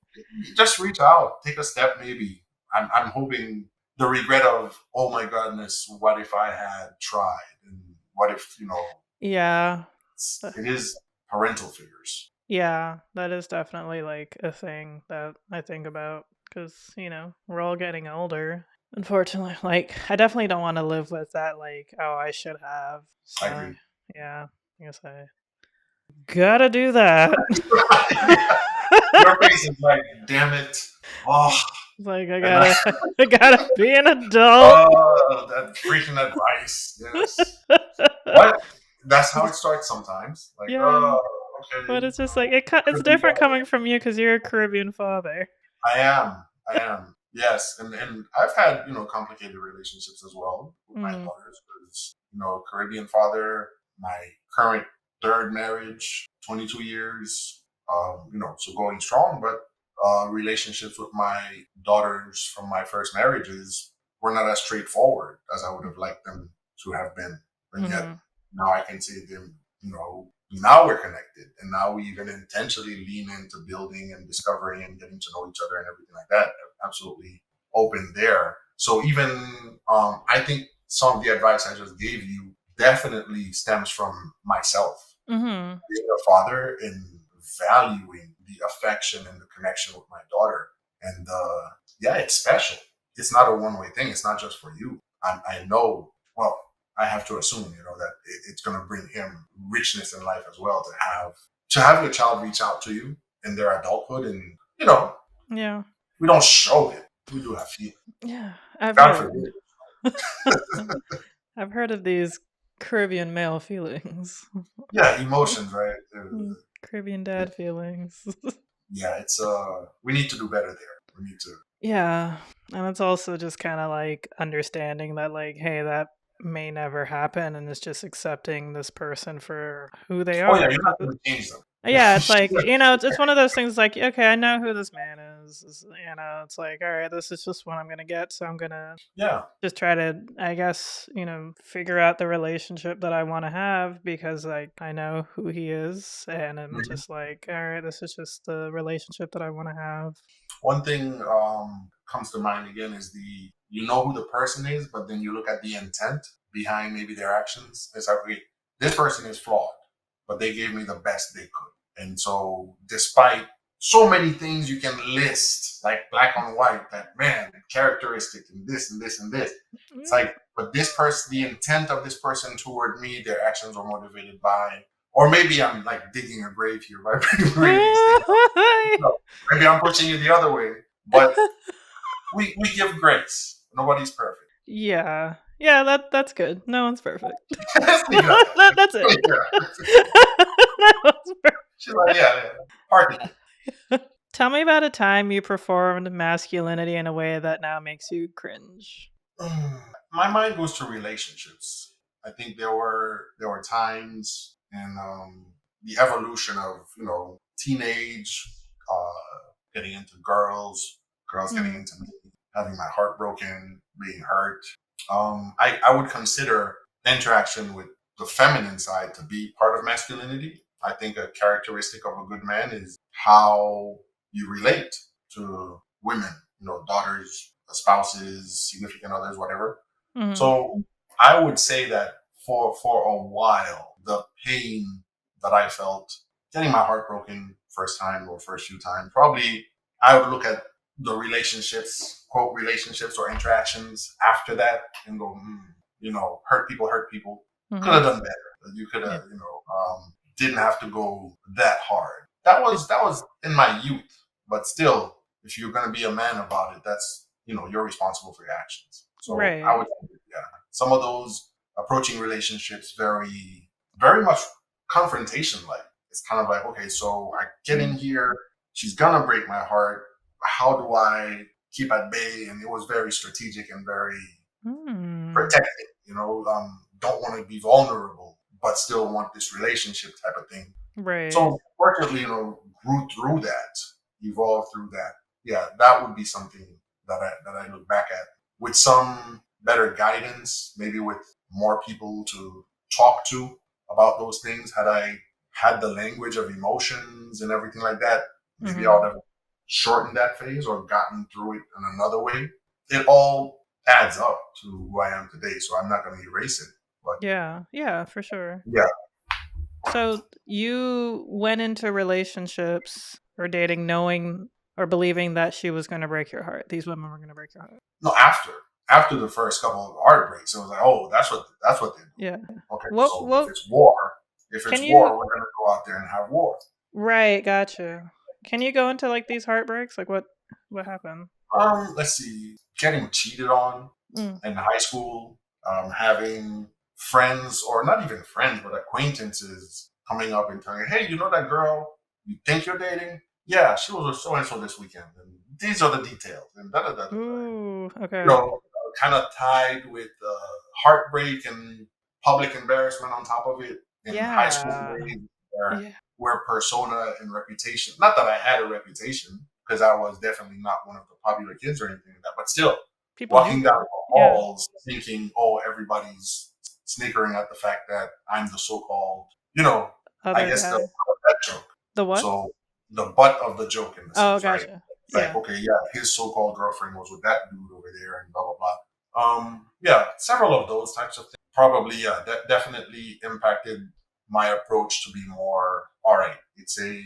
just reach out, take a step maybe. I'm hoping the regret of, oh my goodness, what if I had tried? And what if, yeah, it is parental figures. yeah, that is definitely like a thing that I think about because we're all getting older. Unfortunately, like I definitely don't want to live with that. Like, oh, I should have. I So agree. yeah, I guess I gotta do that. Your face is like, damn it. Oh, It's like and I, I gotta be an adult. that freaking advice. Yes. But that's how it starts sometimes. Like, Yeah, okay, but it's just like it's could be different better. coming from you because you're a Caribbean father. I am. I am. Yes, and I've had complicated relationships as well with my Mm, daughters because Caribbean father, my current third marriage, 22 years, so going strong, but relationships with my daughters from my first marriages were not as straightforward as I would have liked them to have been, and yet mm-hmm. now I can say them, now we're connected and now we even intentionally lean into building and discovering and getting to know each other and everything like that. Absolutely open there. So even I think some of the advice I just gave you definitely stems from myself Mm-hmm. being a father and valuing the affection and the connection with my daughter. And yeah, it's special. It's not a one-way thing. It's not just for you. I know, well, I have to assume, that it's going to bring him richness in life as well to have your child reach out to you in their adulthood. And, Yeah, we don't show it. We do have feelings. yeah. I've God heard. forbid. I've heard of these Caribbean male feelings. Yeah, emotions, right? Caribbean dad feelings. Yeah, we need to do better there. We need to. Yeah. And it's also just kind of like understanding that, like, hey, that may never happen. And it's just accepting this person for who they Oh yeah, are. you're not going to change them. Yeah, it's like, it's one of those things like, okay, I know who this man is. It's like, all right, this is just what I'm going to get. So I'm going to Yeah. just try to, I guess, figure out the relationship that I want to have because like I know who he is and I'm Mhm. just like, all right, this is just the relationship that I want to have. One thing comes to mind again is you know who the person is, but then you look at the intent behind maybe their actions. It's like, okay, this person is flawed, but they gave me the best they could. And so, despite so many things you can list, like black on white, that man, characteristic and this and this and this, it's like, but this person, the intent of this person toward me, their actions were motivated by, or maybe I'm like digging a grave here by bringing these things up. No, maybe I'm pushing you the other way, but we give grace. Nobody's perfect. Yeah. Yeah, that's good. No one's perfect. Let's leave it at That's it. that. Yeah. No one's She's like, yeah, hard to do. perfect. Tell me about a time you performed masculinity in a way that now makes you cringe. My mind goes to relationships. I think there were times in the evolution of teenage, getting into girls getting Mm, into me, having my heart broken, being hurt. I would consider interaction with the feminine side to be part of masculinity. I think a characteristic of a good man is how you relate to women, daughters, spouses, significant others, whatever. mm, So I would say that for a while, the pain that I felt getting my heart broken first time or first few times, probably I would look at the relationships, quote relationships or interactions after that and go, hurt people. Could mm-hmm. have done better. You could Yeah. have, didn't have to go that hard. That was in my youth, but still, if you're gonna be a man about it, that's you're responsible for your actions. So I Right. would, yeah, some of those approaching relationships very, very much confrontation like. It's kind of like, okay, so I get in Mm. here, she's gonna break my heart. How do I keep at bay? And it was very strategic and very Mm. protected. Don't want to be vulnerable, but still want this relationship type of thing. Right. So fortunately, grew through that, evolved through that. Yeah, that would be something that I look back at with some better guidance, maybe with more people to talk to about those things. Had I had the language of emotions and everything like that, maybe I would Mm-hmm. have shortened that phase or gotten through it in another way. It all adds up to who I am today, so I'm not going to erase it. But Yeah. Yeah, for sure. yeah, So you went into relationships or dating knowing or believing that she was going to break your heart. These women were going to break your heart. no, after the first couple of heartbreaks, it was like, oh, that's what they do. Yeah. Okay, What so what if can it's you war, we're gonna go out there and have war. right, gotcha. Can you go into like these heartbreaks? Like what? What happened? Let's see, getting cheated on Mm. in high school, having friends, or not even friends, but acquaintances coming up and telling you, hey, you know that girl you think you're dating? Yeah, she was with so and so this weekend, and these are the details, and da da da da da. Ooh, You okay. know, kind of tied with heartbreak and public embarrassment on top of it in high school Yeah. days, where Yeah. persona and reputation. Not that I had a reputation, because I was definitely not one of the popular kids or anything like that, but still, People knew walking down you. the Yeah. halls thinking, oh, everybody's snickering at the fact that I'm the so-called, you know, I Other guess the guy. butt of that joke. The what? So the butt of the joke in the Oh, sense, right? gotcha. It's like, Yeah. okay, yeah, his so-called girlfriend was with that dude over there, and blah blah blah. Yeah, several of those types of things probably, yeah, that definitely impacted my approach to be more, all right, it's a,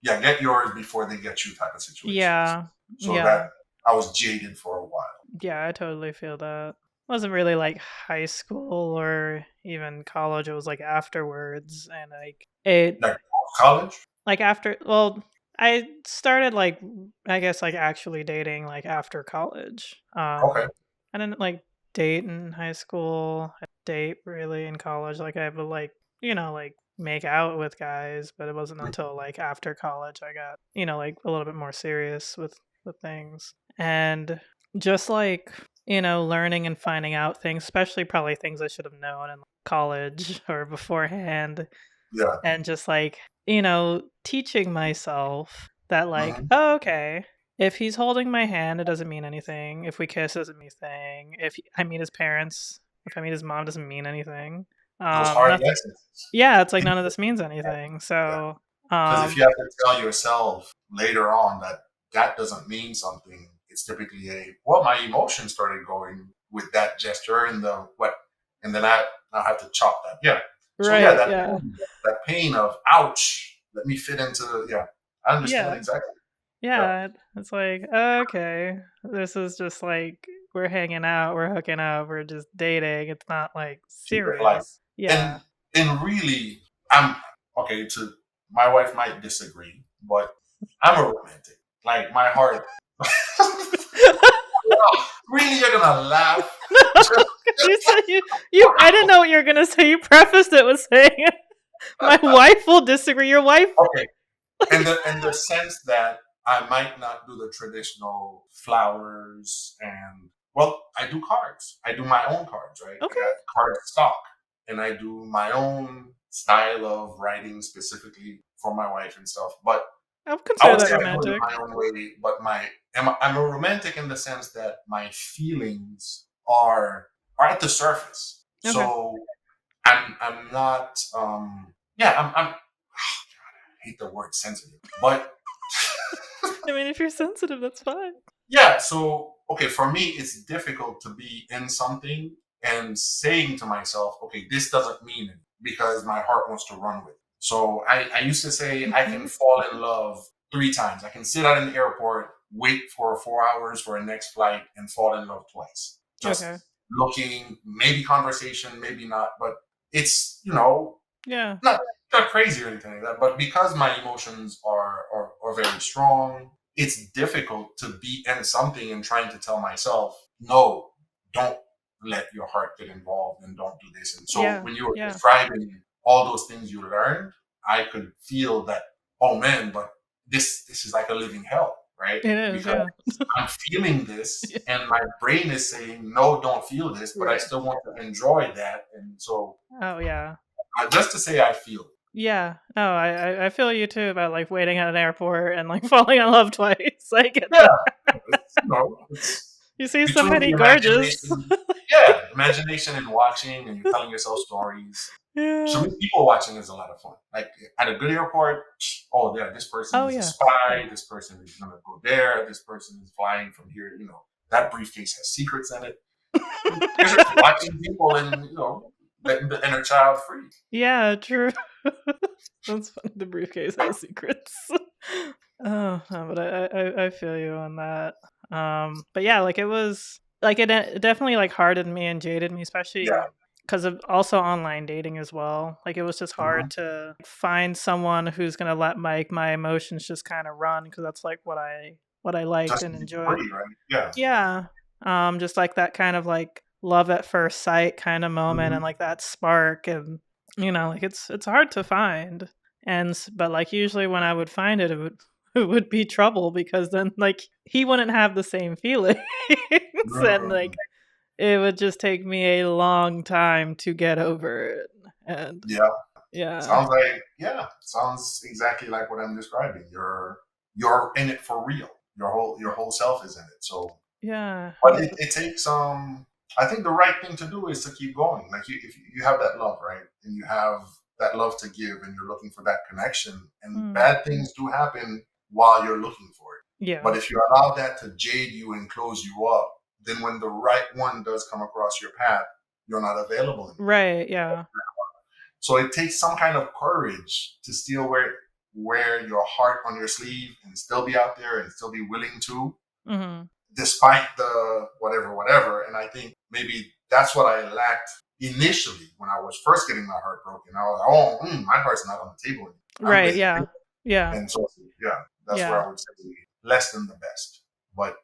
yeah, get yours before they get you type of situations. Yeah. So that Yeah. I was jaded for a while. Yeah, I totally feel that. Wasn't really like high school or even college. It was like afterwards, and like it Like college. like after well, I started like I guess like actually dating like after college. Okay. I didn't like date in high school. I didn't date really in college. Like I would like like make out with guys, but it wasn't until like after college I got like a little bit more serious with things. And just like learning and finding out things, especially probably things I should have known in college or beforehand, Yeah. and just like teaching myself that like, Hmm. oh, okay, if he's holding my hand it doesn't mean anything, if we kiss it doesn't mean anything, I meet his parents, if I meet his mom, doesn't mean anything. Those hard Nothing. lessons. Yeah, it's like none of this means anything. Yeah. So Because if you have to tell yourself later on that that doesn't mean something, it's typically a, well, my emotions started going with that gesture and the what, and then I now have to chop that. Yeah. So yeah, right, yeah. that pain of ouch. Let me fit into the, yeah. I understand Yeah. exactly. Yeah. Yeah, it's like, okay, this is just like we're hanging out, we're hooking up, we're just dating. It's not like Keep it light. serious. Yeah. And really, I'm okay. To my wife might disagree, but I'm a romantic. Like my heart. Really, you're gonna laugh? You said you I didn't know what you were gonna say. You prefaced it with saying my wife will disagree. Your wife. Okay, in the sense that I might not do the traditional flowers and, well, I do cards. I do my own cards, right? I Okay. got card stock, and I do my own style of writing specifically for my wife and stuff. But I would I consider would that say I do it romantic. my own way. But I'm a romantic in the sense that my feelings are at the surface. Okay. So I'm not, yeah, I'm I hate the word sensitive, but I mean, if you're sensitive, that's fine. yeah. So okay, for me, it's difficult to be in something and saying to myself, okay, this doesn't mean it, because my heart wants to run with it. So I used to say I Hmm. can fall in love 3 times. I can sit at an airport, wait for 4 hours for a next flight, and fall in love twice. Okay. Just looking, maybe conversation, maybe not, but it's, Yeah. not not crazy or anything like that, but because my emotions are very strong, it's difficult to be in something and trying to tell myself, no, don't let your heart get involved and don't do this. And so Yeah. when you were Yeah. describing all those things you learned, I could feel that, oh man, but this is like a living hell, right? It is. Because Yeah. I'm feeling this Yeah. and my brain is saying, no, don't feel this, but I Right. still want to enjoy that. And so Oh yeah. just to say I feel. Yeah. No, I feel you too about like waiting at an airport and like falling in love twice. I get Yeah, that. it's You see between somebody the gorgeous. imagination. Yeah, imagination and watching, and you're telling yourself stories. So Yeah. many people watching is a lot of fun. Like at a good airport, oh yeah, this person Oh is a yeah. spy. This person is gonna go there. This person is flying from here. That briefcase has secrets in it. You're just watching people and letting the inner child free. Yeah, true. That's funny. The briefcase has secrets. Oh, no, but I feel you on that. But yeah, like it was like it definitely like hardened me and jaded me, Yeah. especially because of also online dating as well. Like it was just Hmm. hard to find someone who's gonna let my emotions just kind of run, because that's like what I what I liked Just and to be enjoyed. free, right? Yeah. Yeah. Just like that kind of like love at first sight kind of moment and Mhm. like that spark and like it's hard to find. But like usually when I would find it, it would it would be trouble because then like he wouldn't have the same feelings and Mm. like it would just take me a long time to get over it. And Yeah. yeah. Sounds exactly like what I'm describing. You're in it for real. Your whole self is in it. So, Yeah. but it takes I think the right thing to do is to keep going. Like if you have that love, right, and you have that love to give, and you're looking for that connection, and Mm, bad things do happen while you're looking for it. yeah. But if you allow that to jade you and close you up, then when the right one does come across your path, you're not available anymore. Right. Yeah. So it takes some kind of courage to still wear your heart on your sleeve and still be out there and still be willing to, Mhm. despite the whatever. And I think maybe that's what I lacked initially when I was first getting my heart broken. I was like, oh, my heart's not on the table anymore. I'm Right. ready to Yeah. go. Yeah. And so, yeah, that's where Yeah. I would say less than the best. But,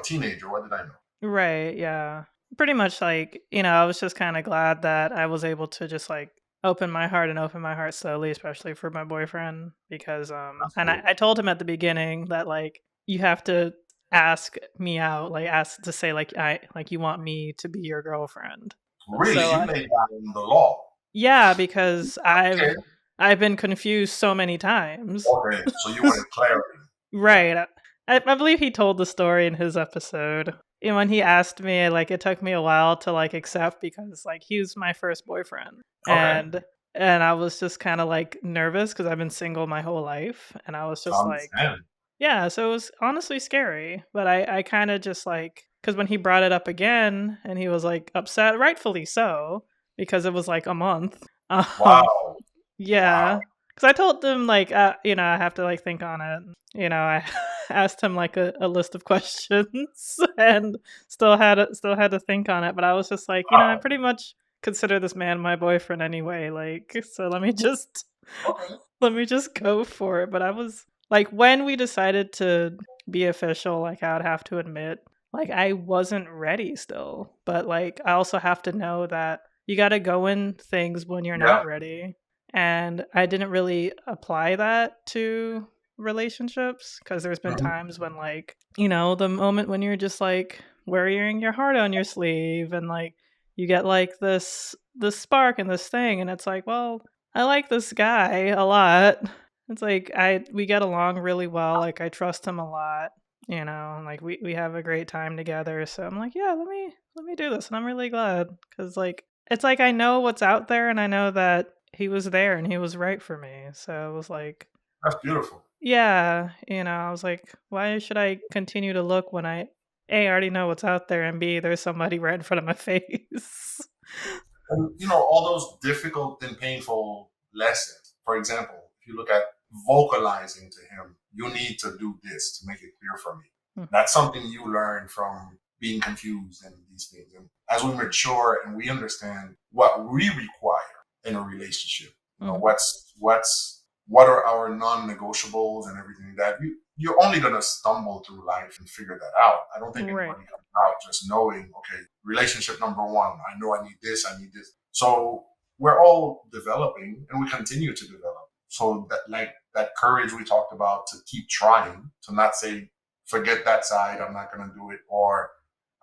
teenager, what did I know? Right, yeah. Pretty much like, I was just kind of glad that I was able to just like open my heart slowly, especially for my boyfriend because and I, Absolutely. I told him at the beginning that like you have to ask me out, like ask to say like I like you want me to be your girlfriend. Really, So you laid down the law. yeah, because Okay. I've been confused so many times. Okay. So you wanted clarity. Yeah. Right. I believe he told the story in his episode. And when he asked me, like it took me a while to like accept because like he was my first boyfriend. Okay. And I was just kind of like nervous because I've been single my whole life. And I was I just like, understand. yeah, so it was honestly scary. But I kind of just like, because when he brought it up again and he was like upset, rightfully so, because it was like a month. Um, Wow. Wow. yeah, because I told them like, I have to like think on it. I asked him like a list of questions and still had to think on it. But I was just like, I Wow. pretty much consider this man my boyfriend anyway. Like, so Okay. let me just go for it. But I was like, when we decided to be official, like I would have to admit, like I wasn't ready still. But like I also have to know that you got to go in things when you're Yeah. not ready. And I didn't really apply that to relationships because there's been Mhm. times when like, the moment when you're just like wearing your heart on your sleeve and like you get like this spark and this thing and it's like, well, I like this guy a lot. It's like I we get along really well. Like I trust him a lot, and like we have a great time together. So I'm like, yeah, let me do this, and I'm really glad because like it's like I know what's out there, and I know that he was there and he was right for me. So I was like, That's beautiful. yeah, I was like, why should I continue to look when I already know what's out there, and B, there's somebody right in front of my face. And all those difficult and painful lessons. For example, if you look at vocalizing to him, you need to do this to make it clear for me. That's something you learn from being confused and these things. And as we mature and we understand what we require in a relationship, Mhm. what are our non-negotiables and everything that you're only gonna stumble through life and figure that out. I don't think Right. anybody comes out just knowing, okay, relationship number one, I know I need this, I need this. So we're all developing and we continue to develop. So that like that courage we talked about to keep trying, to not say, forget that side, I'm not gonna do it, or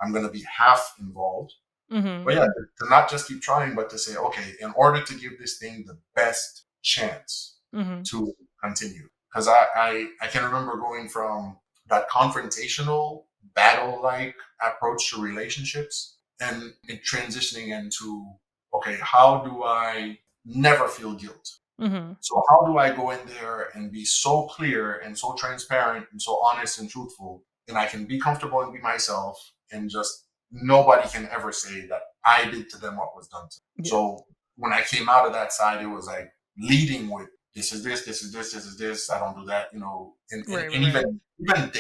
I'm gonna be half involved. Mhm. But yeah, to not just keep trying, but to say, okay, in order to give this thing the best chance Mhm. to continue. Because I can remember going from that confrontational, battle like approach to relationships and it transitioning into, okay, how do I never feel guilt? Mhm. So how do I go in there and be so clear and so transparent and so honest and truthful, and I can be comfortable and be myself, and just nobody can ever say that I did to them what was done to them. Yeah. So when I came out of that side, it was like leading with this is this, this is this, this is this. I don't do that, Right, and right. even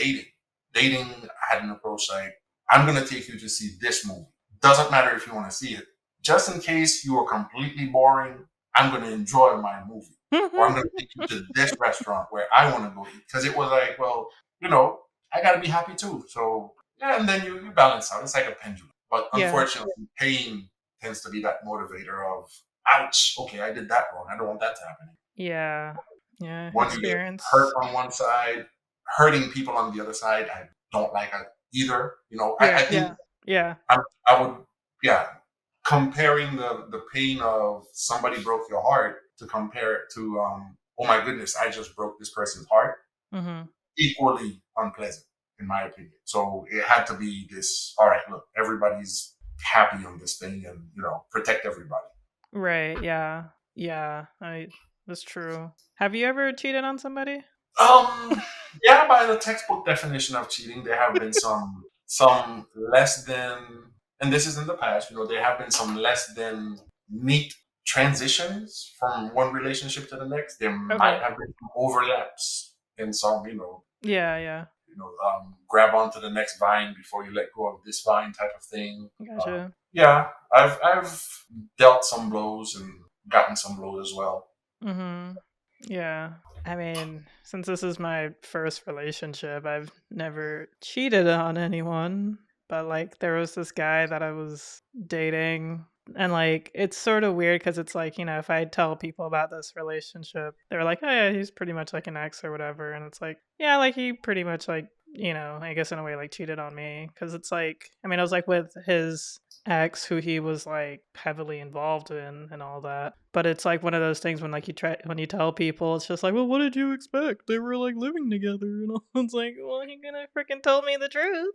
dating had an approach like I'm gonna take you to see this movie. Doesn't matter if you want to see it. Just in case you are completely boring, I'm going to enjoy my movie. Or I'm going to take you to this restaurant where I want to go eat. Because it was like, well, you know, I got to be happy too. So yeah, and then you balance out. It's like a pendulum. But Yeah. unfortunately, pain tends to be that motivator of, ouch, okay, I did that wrong. I don't want that to happen. Yeah. Yeah. When you get hurt Experience. on one side, hurting people on the other side, I don't like it either. Yeah. I think Yeah. Yeah. I would, yeah, comparing the pain of somebody broke your heart to compare it to, oh my goodness, I just broke this person's heart, Mm-hmm. equally unpleasant, in my opinion. So it had to be this, all right, look, everybody's happy on this thing and, protect everybody. Right. Yeah. Yeah. That's true. Have you ever cheated on somebody? Um, yeah, by the textbook definition of cheating, there have been some less than, and this is in the past. There have been some less than neat transitions from one relationship to the next. There might Okay. have been some overlaps in some, Yeah. Yeah. grab onto the next vine before you let go of this vine type of thing. Gotcha. Yeah, I've dealt some blows and gotten some blows as well. Mm-hmm. Yeah. I mean, since this is my first relationship, I've never cheated on anyone. But like, there was this guy that I was dating, and like, it's sort of weird because it's like, if I tell people about this relationship, they're like, oh yeah, he's pretty much like an ex or whatever. And it's like, yeah, like he pretty much like, I guess in a way, like cheated on me. Cause it's like, I mean, I was like with his ex who he was like heavily involved in and all that. But it's like one of those things when like when you tell people, it's just like, well, what did you expect? They were like living together, It's like, well, you gonna freaking tell me the truth.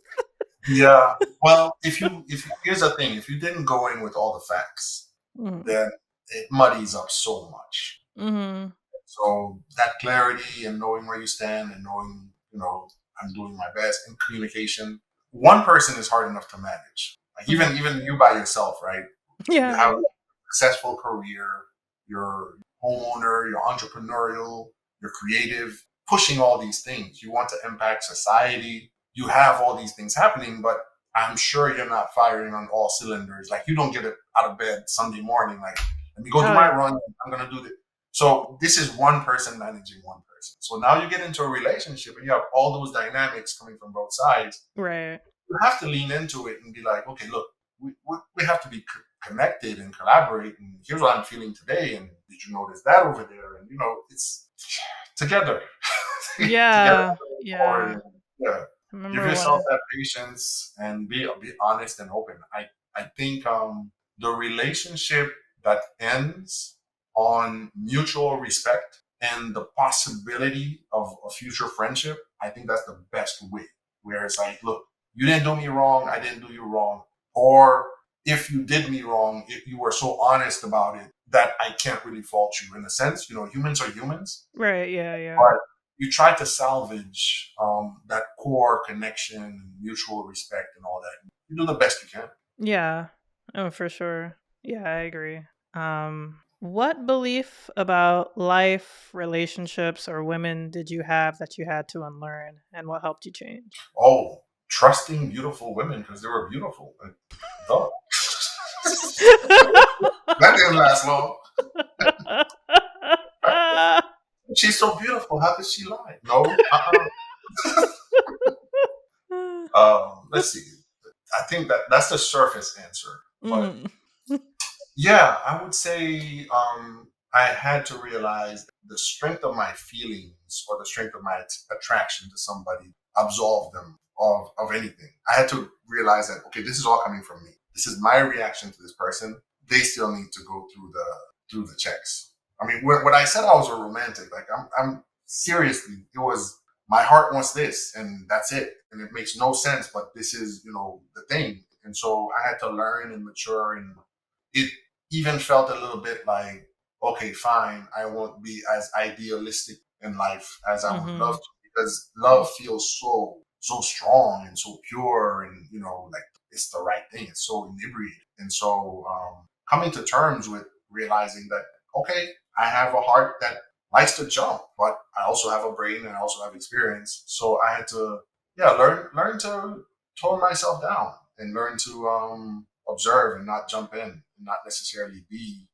Yeah. Well, if you here's the thing, if you didn't go in with all the facts, Mm-hmm. then it muddies up so much. Mm-hmm. So that clarity and knowing where you stand and knowing, I'm doing my best in communication. One person is hard enough to manage. Like Mm-hmm. even you by yourself, right? You Yeah, have yeah. a successful career, you're homeowner, you're entrepreneurial, you're creative, pushing all these things. You want to impact society. You have all these things happening, but I'm sure you're not firing on all cylinders. Like you don't get it out of bed Sunday morning, like, let me go do Oh my yeah. run. I'm gonna do this. So this is one person managing one person. So now you get into a relationship and you have all those dynamics coming from both sides. Right. You have to lean into it and be like, okay, look, we have to be connected and collaborate. And here's what I'm feeling today. And did you notice that over there? And it's together, together Yeah. forward. Yeah. And, yeah, I give remember yourself one. that patience and be honest and open. I think the relationship that ends on mutual respect and the possibility of a future friendship, I think that's the best way. Where it's like, look, you didn't do me wrong, I didn't do you wrong. Or if you did me wrong, if you were so honest about it that I can't really fault you. In a sense, humans are humans, Right. Yeah. Yeah. but you try to salvage that core connection, mutual respect, and all that. You do the best you can. Yeah. Oh, for sure. Yeah, I agree. What belief about life, relationships, or women did you have that you had to unlearn, and what helped you change? Oh, trusting beautiful women because they were beautiful. Duh. That didn't last long. She's so beautiful. How could she lie? No. Let's see. I think that's the surface answer. But Mhm. yeah, I would say I had to realize the strength of my feelings or the strength of my attraction to somebody absolve them of anything. I had to realize that, okay, this is all coming from me. This is my reaction to this person. They still need to go through the checks. I mean, when I said I was a romantic, like I'm seriously, it was my heart wants this and that's it. And it makes no sense, but this is, the thing. And so I had to learn and mature, and it even felt a little bit like, okay, fine, I won't be as idealistic in life as I would love Mhm. to, because love feels so strong and so pure, and like it's the right thing. It's so inebriated, and so coming to terms with realizing that, okay, I have a heart that likes to jump, but I also have a brain and I also have experience. So I had to, yeah, learn to tone myself down and learn to observe and not jump in and not necessarily be.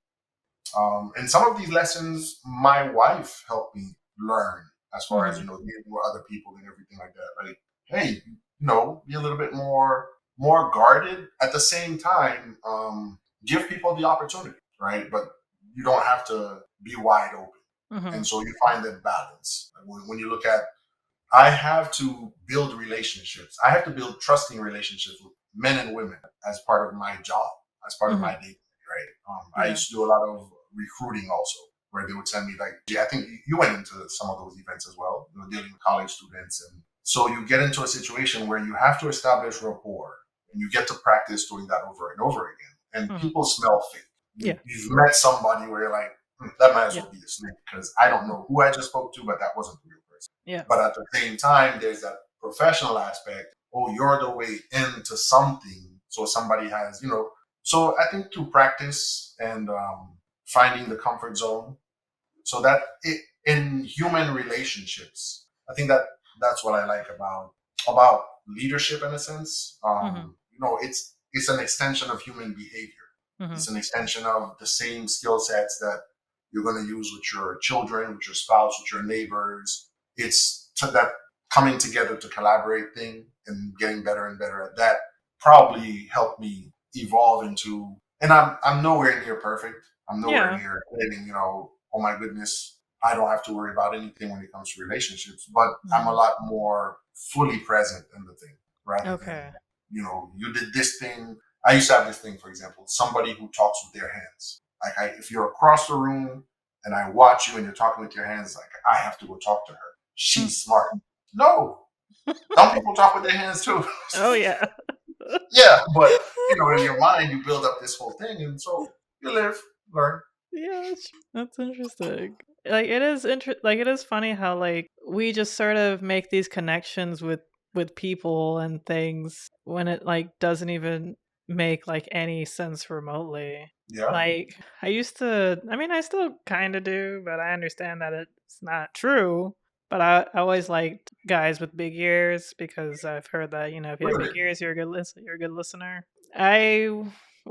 And some of these lessons my wife helped me learn, as far as Mhm. dealing with other people and everything like that. Like, hey, be a little bit more guarded. At the same time, give people the opportunity, right? But you don't have to be wide open. Mm-hmm. And so you find that balance. When you look at, I have to build relationships. I have to build trusting relationships with men and women as part of my job, as part of my Mm-hmm. day, right? I Yeah. used to do a lot of recruiting also, where they would send me like, yeah, I think you went into some of those events as well, dealing with college students. And so you get into a situation where you have to establish rapport and you get to practice doing that over and over again. And Mm-hmm. people smell fake. Yeah. You've met somebody where you're like, that might as Yeah. well be a snake because I don't know who I just spoke to, but that wasn't the real person. Yeah. But at the same time, there's that professional aspect. Oh, you're the way into something. So somebody has, So I think through practice and finding the comfort zone, so that in human relationships, I think that's what I like about leadership in a sense. Mm-hmm. It's an extension of human behavior. Mm-hmm. It's an extension of the same skill sets that you're going to use with your children, with your spouse, with your neighbors. It's to that coming together to collaborate thing and getting better and better at that probably helped me evolve into. And I'm nowhere near perfect. I'm nowhere Yeah. near claiming, oh my goodness, I don't have to worry about anything when it comes to relationships. But I'm a Mm-hmm. lot more fully present in the thing rather than, Okay. you did this thing. I used to have this thing, for example, somebody who talks with their hands. Like if you're across the room and I watch you and you're talking with your hands, like I have to go talk to her. Mm. She's smart. No, some people talk with their hands too. Oh yeah. Yeah, but in your mind you build up this whole thing, and so you live, learn. Yeah, that's interesting. Like it is funny how like we just sort of make these connections with people and things when it like doesn't even make like any sense remotely. Yeah, Like I mean I still kind of do, but I understand that it's not true. But I always liked guys with big ears because I've heard that, if you have big really. ears, you're a good listener. I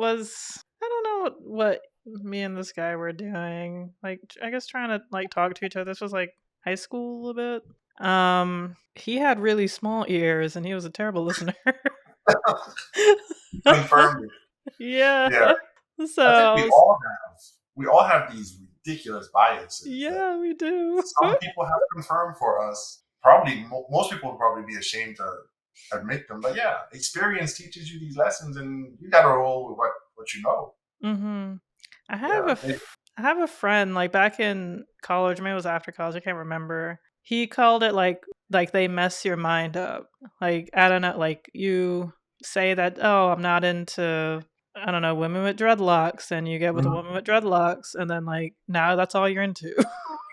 I don't know what me and this guy were doing. Like I guess trying to like talk to each other. This was like high school a little bit. He had really small ears and he was a terrible listener. Confirmed it. Yeah. Yeah, So I think I was we all have these ridiculous biases that yeah, we do. some people have confirmed for us. Probably most people would probably be ashamed to admit them, but yeah, experience teaches you these lessons, and you got to roll with what you know. Mhm. I have Yeah, I have a friend like back in college, maybe it was after college, I can't remember. He called it like they mess your mind up. Like I don't know, like you say that, "Oh, I'm not into I don't know, women with dreadlocks," and you get with a mhm. woman with dreadlocks and then like now that's all you're into.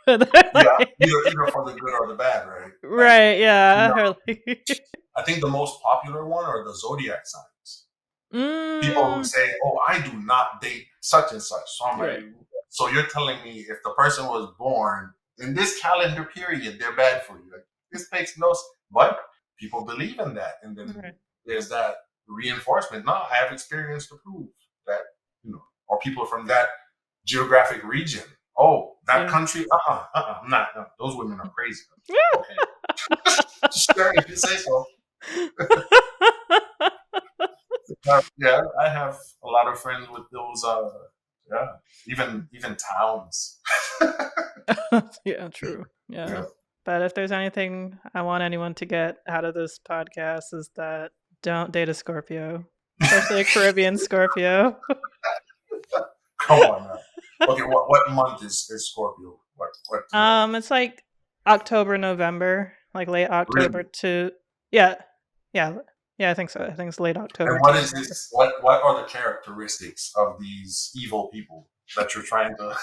And they're Yeah, like- either for the good or the bad, right? Like, right, you yeah. know, Or like I think the most popular one are the zodiac signs. People who mm, say, "Oh, I do not date such and such." So I'm right. like, so you're telling me if the person was born in this calendar period, they're bad for you? Like, this makes no sense. But people believe in that, and then Right. there's that reinforcement. No, I have experience to prove that, or people from that geographic region. Oh, that Yeah. country? I'm not. No, those women are crazy. Okay, sure, if you say so. Yeah, I have a lot of friends with those. Yeah, even towns. Yeah, true. Yeah. Yeah. But if there's anything I want anyone to get out of this podcast is that don't date a Scorpio, especially a Caribbean Scorpio. Come on now. Okay, what month is Scorpio? What? It's like October, November, like late October Really? to yeah, yeah, yeah. I think so. I think it's late And October to what is November. this? What are the characteristics of these evil people that you're trying to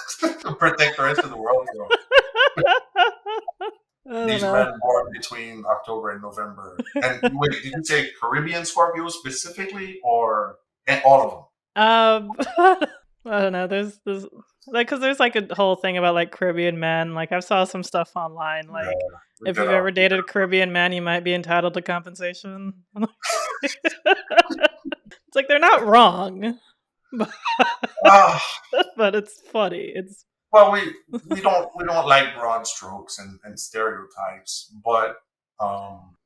protect the rest of the world from? I don't These know. men born between October and November. And wait, did you say Caribbean Scorpios specifically, or all of them? I don't know. There's like because there's like a whole thing about like Caribbean men. Like I've saw some stuff online. Like Yeah, if you've ever dated a Caribbean man, you might be entitled to compensation. It's like they're not wrong, but, Ah, but it's funny. It's well, we don't like broad strokes and stereotypes, but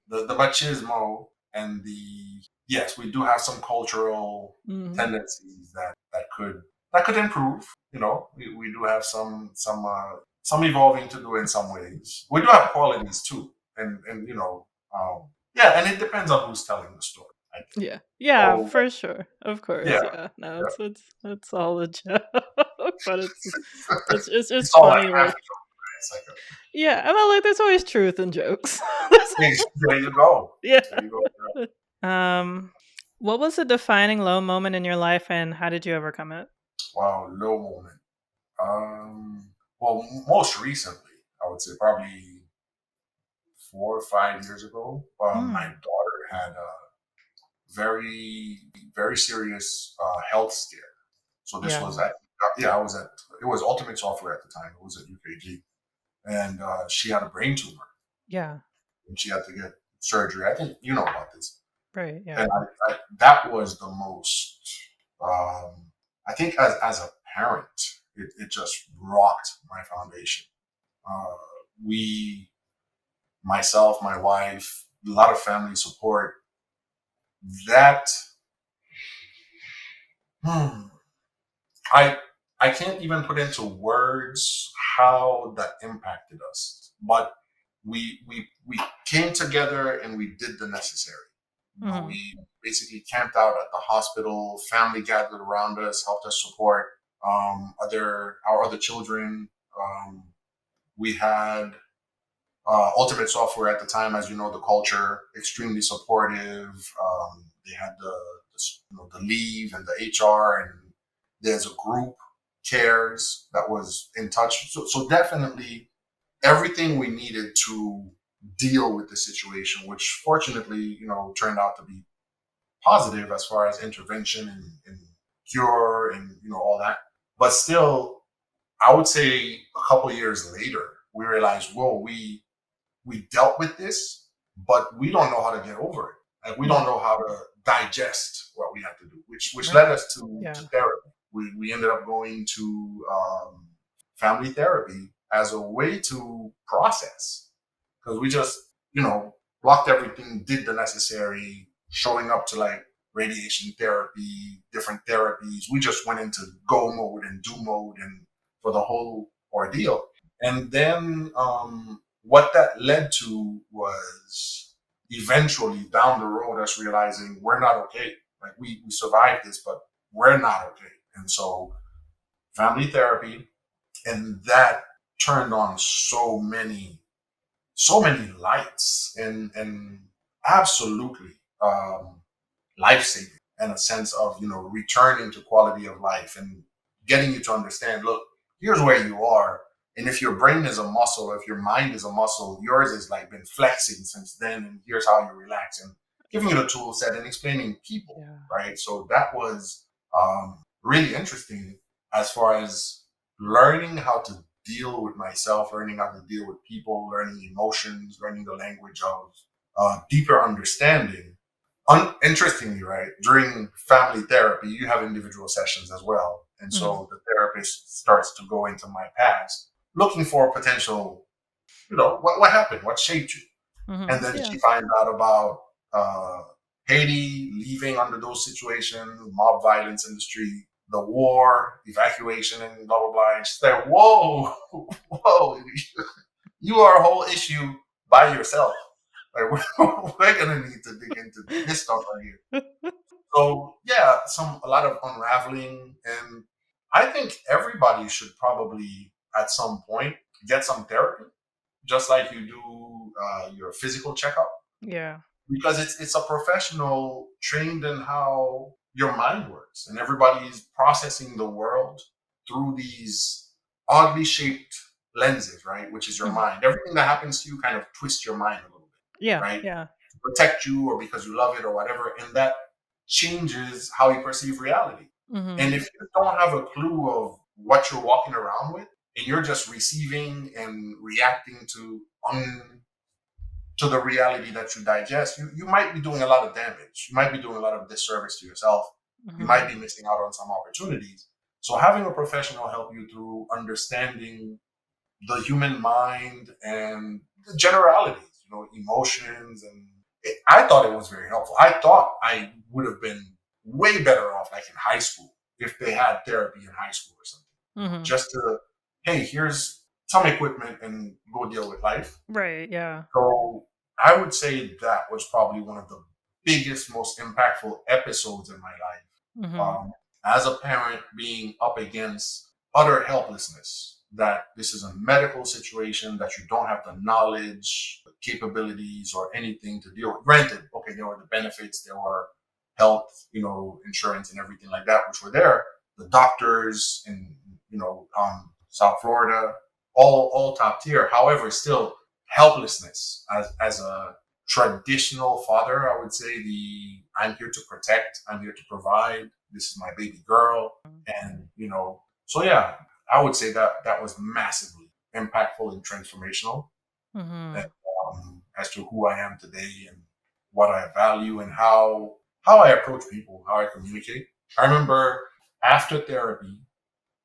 the machismo and the yes, we do have some cultural Hmm. tendencies that could improve. You know, we do have some evolving to do in some ways. We do have qualities too, and yeah, and it depends on who's telling the story. I think. Yeah. Yeah, So for sure. Of yeah, course. Yeah. No, yeah. it's all a joke, but it's It's just all like funny. half a Like, joke. Right? It's like yeah, I mean, like, there's always truth in jokes. There's- there you go. yeah. There you go. Um, what was a defining low moment in your life, and how did you overcome it? Wow, low moment. Well, most recently, I would say probably 4 or 5 years ago, my Mm. daughter had a very, very serious health scare. So this was Yeah. at, yeah, I was at, it was Ultimate Software at the time. It was at UKG. And she had a brain tumor Yeah. and she had to get surgery. I think you know about this. Right. Yeah. And that was the most, I think as a parent, it just rocked my foundation. Uh, we, myself, my wife, a lot of family support. That hmm, I I can't even put into words how that impacted us. But we came together and we did the necessary. You know, Hmm. we basically camped out at the hospital. Family gathered around us, helped us support our other children. Um, we had Ultimate Software at the time, as you know, the culture extremely supportive. They had the leave and the HR, and there's a group cares that was in touch. So definitely everything we needed to deal with the situation, which fortunately turned out to be positive as far as intervention and cure and all that. But still, I would say a couple years later, we realized, whoa, we dealt with this, but we don't know how to get over it. Like we don't Mm. know how to digest what we had to do, which Right. led us to Yeah. therapy. We ended up going to family therapy as a way to process because we just blocked everything, did the necessary, showing up to like radiation therapy, different therapies. We just went into go mode and do mode and for the whole ordeal. And then what that led to was eventually down the road us realizing we're not okay. Like we survived this, but we're not okay. And so family therapy, and that turned on so many lights and absolutely life saving and a sense of returning to quality of life and getting you to understand, look, here's where you are, and if your brain is a muscle, if your mind is a muscle, yours has like been flexing since then, and here's how you relax, and giving you the tool set and explaining people, Yeah. right? So that was really interesting as far as learning how to deal with myself, learning how to deal with people, learning emotions, learning the language of deeper understanding. Interestingly, right, during family therapy, you have individual sessions as well. And Hmm. so the therapist starts to go into my past, looking for potential, what happened, what shaped you. Hmm. And then Yeah. she finds out about uh, Haiti, leaving under those situations, mob violence in the street, the war, evacuation, and blah, blah, blah. And she's like, whoa, whoa, you are a whole issue by yourself. Like, we're going to need to dig into this stuff right here. So yeah, a lot of unraveling, and I think everybody should probably at some point get some therapy, just like you do your physical checkup, Yeah. because it's a professional trained in how your mind works, and everybody's processing the world through these oddly shaped lenses, right? Which is your Mhm. mind. Everything that happens to you kind of twists your mind a little bit, Yeah. right? Yeah. To protect you or because you love it or whatever, and that changes how you perceive reality. Hmm. And if you don't have a clue of what you're walking around with, and you're just receiving and reacting to the reality that you digest, you might be doing a lot of damage. You might be doing a lot of disservice to yourself. You might Hmm. be missing out on some opportunities. So having a professional help you through understanding the human mind and the generalities, emotions and I thought it was very helpful. I thought I would have been way better off, like in high school, if they had therapy in high school or something. Mhm. Just to, hey, here's some equipment and go deal with life. Right, yeah. So I would say that was probably one of the biggest, most impactful episodes in my life. Mhm. As a parent, being up against utter helplessness, that this is a medical situation, that you don't have the knowledge, the capabilities, or anything to deal with. Granted, okay, there were the benefits, there were health, insurance and everything like that, which were there. The doctors in, South Florida, all top tier. However, still helplessness as a traditional father, I would say I'm here to protect, I'm here to provide. This is my baby girl, and so yeah, I would say that was massively impactful and transformational, and, Mhm. as to who I am today and what I value and how I approach people, how I communicate. I remember after therapy,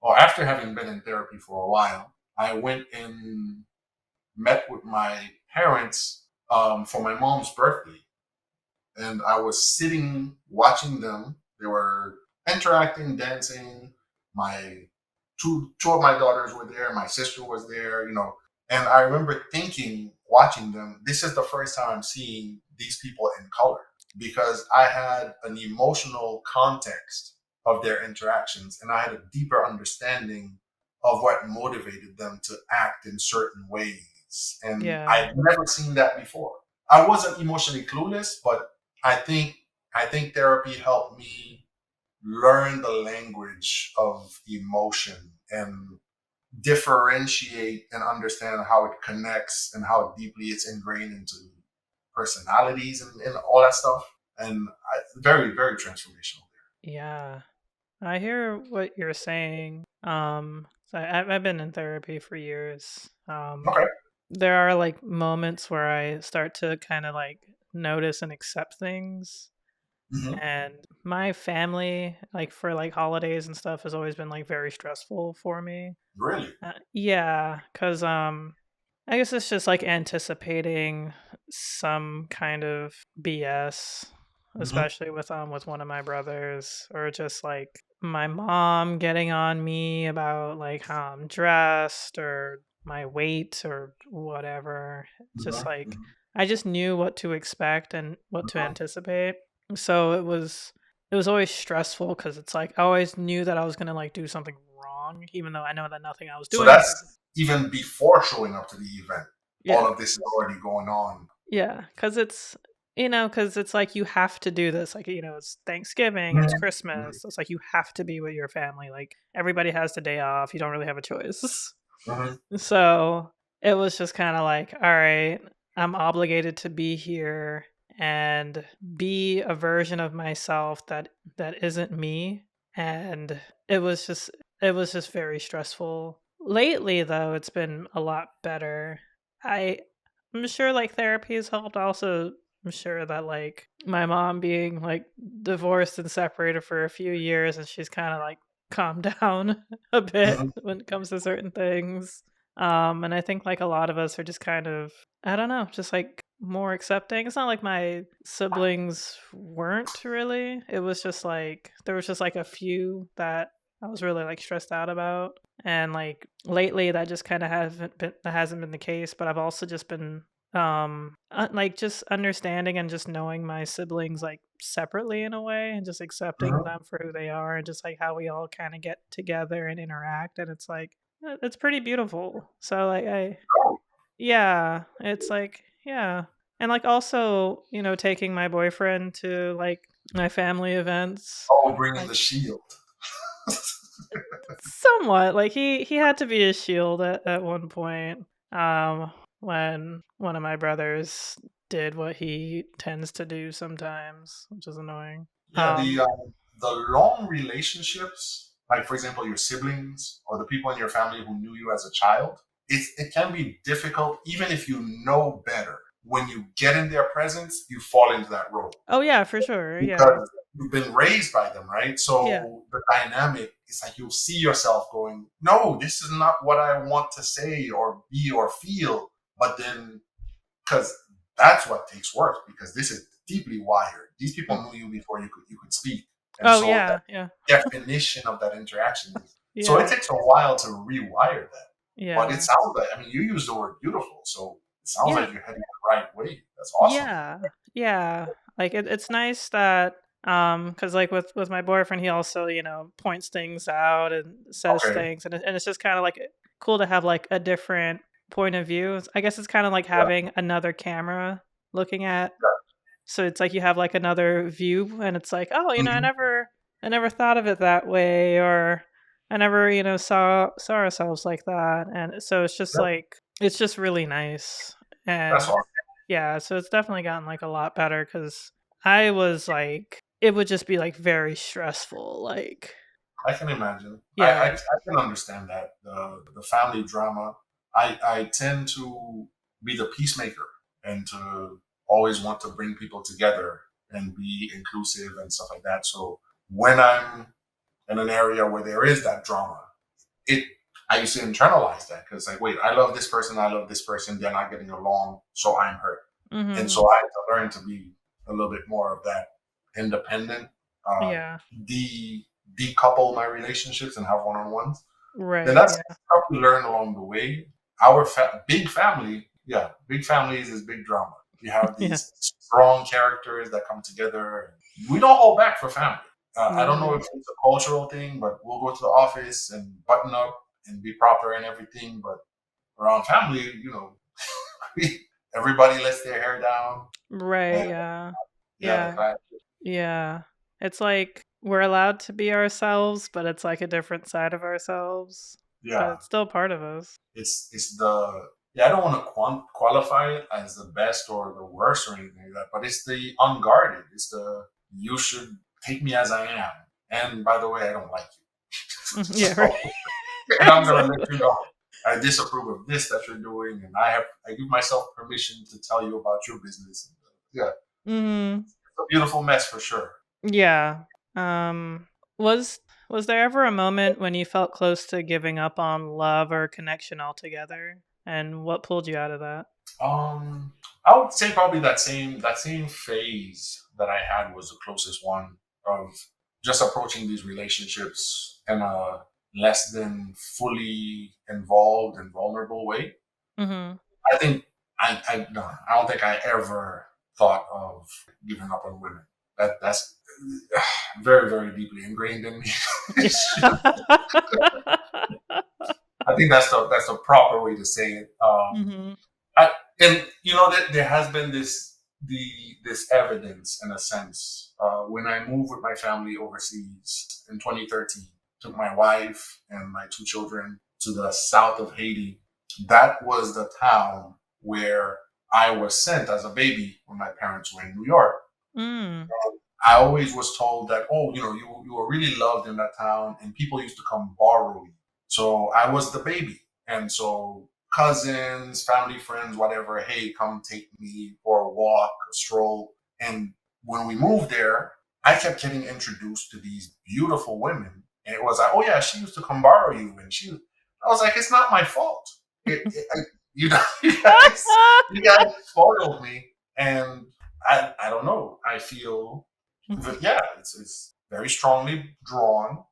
or after having been in therapy for a while, I went and met with my parents for my mom's birthday, and I was sitting watching them. They were interacting, dancing. My two of my daughters were there. My sister was there. And I remember thinking, watching them, this is the first time I'm seeing these people in color, because I had an emotional context of their interactions, and I had a deeper understanding of what motivated them to act in certain ways. And Yeah. I'd never seen that before. I wasn't emotionally clueless, but I think I think therapy helped me learn the language of emotion and differentiate and understand how it connects and how deeply it's ingrained into personalities and all that stuff. And very, very transformational Yeah. I hear what you're saying. So I've been in therapy for years. there. Okay. There are like moments where I start to kind of like notice and accept things. Hmm. And my family, like for like holidays and stuff, has always been like very stressful for me. Really. Yeah, because I guess it's just like anticipating some kind of BS, Hmm. especially with one of my brothers, or just like my mom getting on me about like how I'm dressed or my weight or whatever. Just Hmm. like I just knew what to expect and what to anticipate. So it was always stressful because it's like I always knew that I was gonna like do something wrong, even though I know that nothing I was So doing was that's even before showing up to the event. yeah. All of this is already going on. Yeah, because it's like you have to do this. Like, it's Thanksgiving, it's Mhm. Christmas. It's like you have to be with your family. Like, everybody has the day off. You don't really have a choice. Hmm. So it was just kind of like, all right, I'm obligated to be here and be a version of myself that isn't me. And it was just it was just very stressful. Lately though, it's been a lot better. I I'm sure like therapy has helped. Also, I'm sure that like my mom being like divorced and separated for a few years and she's kind of like calmed down a bit Hmm. when it comes to certain things. And I think like a lot of us are just kind of, I don't know, just like more accepting. It's not like my siblings weren't really. It was just like there was just like a few that I was really like stressed out about. And like lately that just kind of hasn't been the case, but I've also just been like just understanding and just knowing my siblings like separately in a way and just accepting Hmm. them for who they are and just like how we all kind of get together and interact, and it's like it's pretty beautiful. So like I yeah, it's like yeah. And like also, taking my boyfriend to like my family events, Oh, bringing like the shield. somewhat like he had to be a shield at one point, when one of my brothers did what he tends to do sometimes, which is annoying. Yeah, um the long relationships, like for example, your siblings or the people in your family who knew you as a child, it can be difficult, even if you know better. When you get in their presence, you fall into that role oh yeah, for sure, yeah. because you've been raised by them, right? Yeah. So the dynamic is like you'll see yourself going, "No, this is not what I want to say or be or feel," but then because that's what takes work, because this is deeply wired. These people Mm. knew you before you could speak, and Oh so yeah, that yeah, definition of that interaction is, so it yeah, takes a while to rewire that. But it yeah, sounds like, I mean, you use the word beautiful, so it sounds yeah. like you're heading the right way. That's awesome. Yeah, yeah. Like it's nice that because like with my boyfriend, he also points things out and says Okay. things, and it's just kind of like cool to have like a different point of view. I guess it's kind of like Yeah. having another camera looking at. Yeah. So it's like you have like another view, and it's like, oh, Mhm. I never thought of it that way, or I never saw ourselves like that, and so it's just Yeah. like it's just really nice. That's And awesome. yeah, so it's definitely gotten, like, a lot better because I was, like it would just be, like, very stressful, like I can imagine. yeah. I can understand that, the family drama. I tend to be the peacemaker, and to always want to bring people together and be inclusive and stuff like that. So when I'm in an area where there is that drama, it I used to internalize that, because like, wait, I love this person, they're not getting along, so I'm hurt. And Mhm. so I had to learn to be a little bit more of that independent, uh, Yeah. de decouple my relationships and have one-on-ones. Then Right, that's yeah. stuff we learn along the way. Big family, yeah, big families is big drama. You have Yeah. these strong characters that come together. We don't hold back for family. I don't know Yeah. if it's a cultural thing, but we'll go to the office and button up and be proper and everything. But around family, everybody lets their hair down, Right, and yeah. yeah, the Yeah. class. Yeah. It's like we're allowed to be ourselves, but it's like a different side of ourselves, but Yeah, it's still part of us. it's the yeah. I don't want to qualify it as the best or the worst or anything like that, but it's the unguarded. It's the, you should take me as I am, and by the way, I don't like you. Mhm, yeah, right. So, and I'm gonna let Exactly. you know I disapprove of this that you're doing, and I give myself permission to tell you about your business. Yeah, it's Mhm. a beautiful mess for sure. Yeah. Um, was was there ever a moment when you felt close to giving up on love or connection altogether? And what pulled you out of that? Um, I would say probably that same phase that I had was the closest one, of just approaching these relationships in a less than fully involved and vulnerable way. Mhm. I think I no, I don't think I ever thought of giving up on women. That's very, very deeply ingrained in me. I think that's the proper way to say it. Mhm. I, and that there has been this evidence, in a sense, when I moved with my family overseas in 2013, took my wife and my two children to the south of Haiti. That was the town where I was sent as a baby when my parents were in New York. Mm. I always was told that, oh, you were really loved in that town, and people used to come borrow you. So I was the baby, and so cousins, family, friends, whatever, hey, come take me for a walk, a stroll. And when we moved there, I kept getting introduced to these beautiful women, and it was like, oh yeah, she used to come borrow you, and I was like, it's not my fault. You know, you guys spoiled me, and I don't know. I feel that, yeah, it's very strongly drawn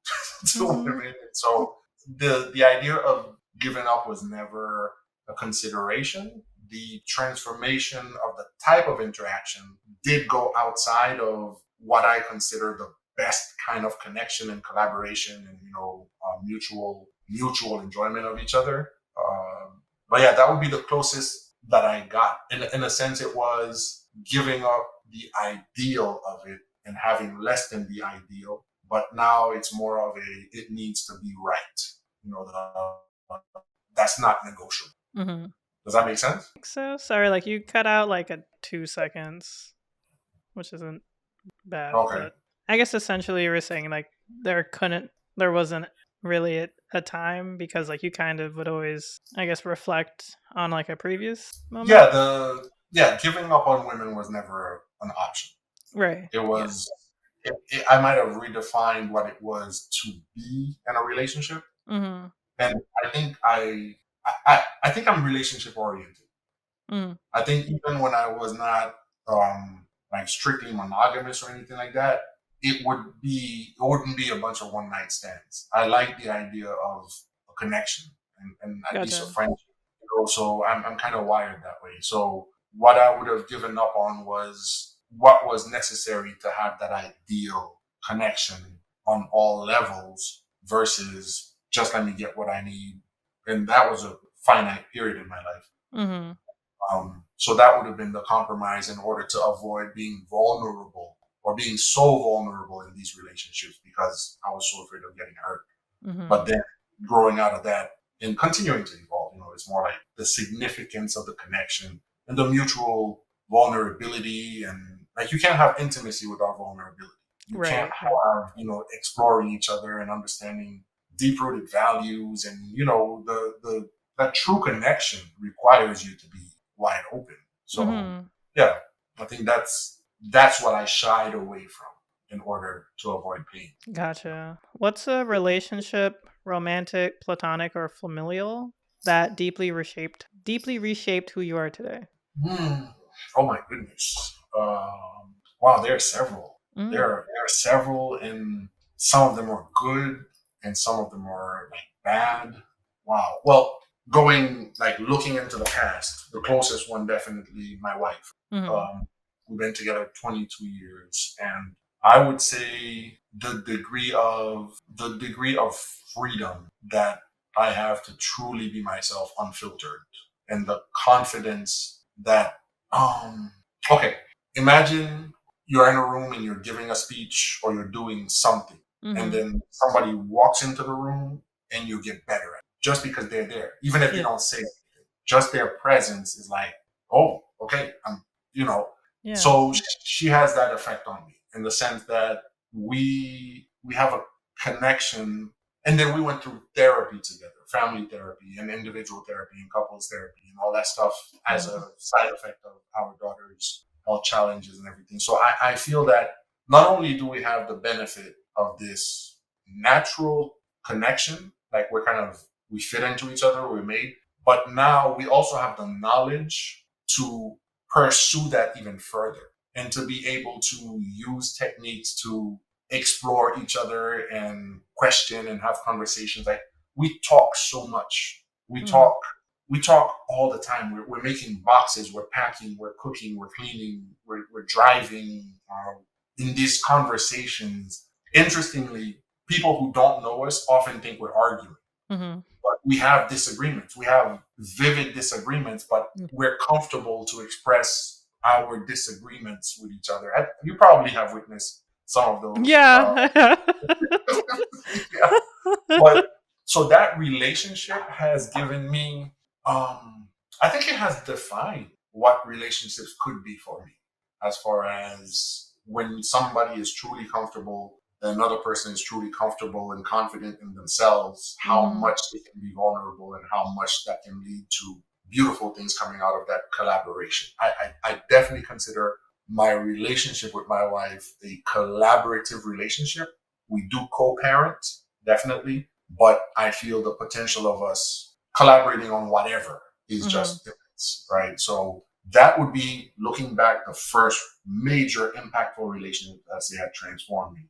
to Mhm. women, and so the idea of giving up was never a consideration. The transformation of the type of interaction did go outside of what I consider the best kind of connection and collaboration, and mutual enjoyment of each other. But yeah, that would be the closest that I got. In a sense, it was giving up the ideal of it and having less than the ideal. But now it's more of it needs to be right. That's not negotiable. Mhm. Does that make sense? Think so? Sorry, like you cut out like a 2 seconds, which isn't bad, Okay. but I guess essentially you were saying like there wasn't really a time because like you kind of would always I guess reflect on like a previous moment. Giving up on women was never an option. Right. It Yeah. was. I might have redefined what it was to be in a relationship, Mhm. and I think I think I'm relationship oriented. Mm. I think even when I was not like strictly monogamous or anything like that, it wouldn't be a bunch of one night stands. I like the idea of a connection and at least a Gotcha. friendship. So I'm kind of wired that way. So what I would have given up on was what was necessary to have that ideal connection on all levels versus just let me get what I need. And that was a finite period in my life. Mhm. So that would have been the compromise in order to avoid being vulnerable or being so vulnerable in these relationships because I was so afraid of getting hurt. Mhm. But then growing out of that and continuing to evolve, it's more like the significance of the connection and the mutual vulnerability. And like you can't have intimacy without vulnerability. You can't Right, right. have, exploring each other and understanding deep rooted values and, that true connection requires you to be wide open. So Mhm. yeah, I think that's what I shied away from in order to avoid pain. Gotcha. What's a relationship, romantic, platonic, or familial that deeply reshaped who you are today? Hmm. Oh my goodness. Wow, there are several. There Mm. are there are several, and some of them are good, and some of them are like bad. Wow. Well, going like looking into the past, the closest one definitely my wife. Mhm. Um, we've been together 22 years, and I would say the degree of freedom that I have to truly be myself unfiltered and the confidence that um okay, imagine you're in a room and you're giving a speech or you're doing something and Mhm. then somebody walks into the room and you get better at it just because they're there even if you Yeah. don't say anything, just their presence is like, oh, okay, I'm you know Yeah. so she has that effect on me in the sense that we have a connection. And then we went through therapy together, family therapy and individual therapy and couples therapy and all that stuff as a Mhm. side effect of our daughter's health challenges and everything. So I feel that not only do we have the benefit of this natural connection, like we fit into each other, we're made, but now we also have the knowledge to pursue that even further and to be able to use techniques to explore each other and question and have conversations. Like we talk so much. We Mhm. talk. We talk all the time. We're making boxes. We're packing. We're cooking. We're cleaning. We're driving. In these conversations, interestingly, people who don't know us often think we're arguing, Mhm. but we have disagreements. We have vivid disagreements, but Mm. we're comfortable to express our disagreements with each other. You probably have witnessed some of those. Yeah. Yeah. But so that relationship has given me, um, I think it has defined what relationships could be for me, as far as when somebody is truly comfortable, another person is truly comfortable and confident in themselves, how Mhm. much they can be vulnerable and how much that can lead to beautiful things coming out of that collaboration. I definitely consider my relationship with my wife a collaborative relationship. We do co-parent, definitely, but I feel the potential of us collaborating on whatever is Mhm. just immense, right? So that would be, looking back, the first major impactful relationship that say had transformed me.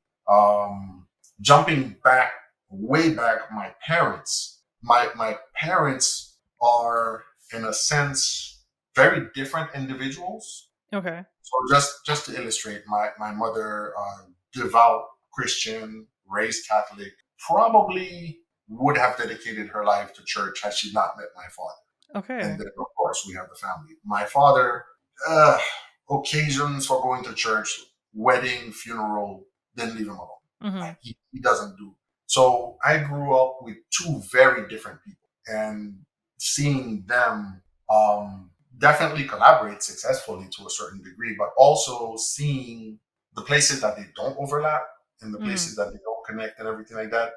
Jumping back, way back, my parents are in a sense very different individuals. Okay. So just to illustrate, my mother, devout Christian, raised Catholic, probably would have dedicated her life to church had she not met my father. And Okay. then of course we have the family. My father, uh, occasions for going to church, wedding, funeral, didn't leave him alone. Mhm. He doesn't do. So I grew up with two very different people, and seeing them definitely collaborate successfully to a certain degree, but also seeing the places that they don't overlap and the Mhm. places that they don't connect and everything like that.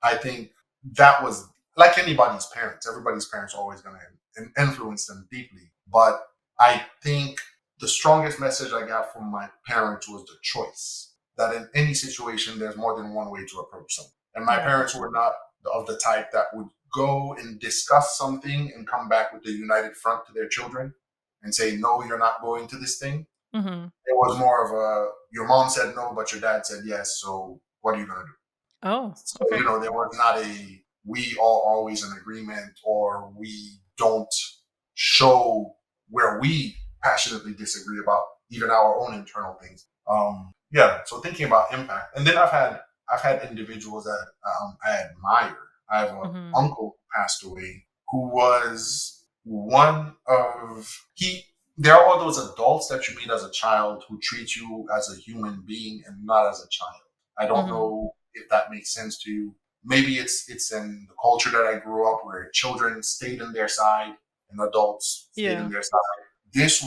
I think that was like anybody's parents. Everybody's parents are always going to influence them deeply. But I think the strongest message I got from my parents was the choice that in any situation, there's more than one way to approach something. And my Yeah. parents were not of the type that would go and discuss something and come back with the united front to their children. and say, no, you're not going to this thing. Mm-hmm. It was more of a, your mom said no, but your dad said yes. So what are you going to do? Oh, So, okay. there was not a, we are always in agreement, or we don't show where we passionately disagree about even our own internal things. Yeah. So thinking about impact, and then I've had individuals that I admire. I have an Mm-hmm. uncle who passed away who was one of he. There are all those adults that you meet as a child who treat you as a human being and not as a child. I don't Mm-hmm. know if that makes sense to you. Maybe it's in the culture that I grew up where children stayed in their side and adults stayed in Yeah. their side. This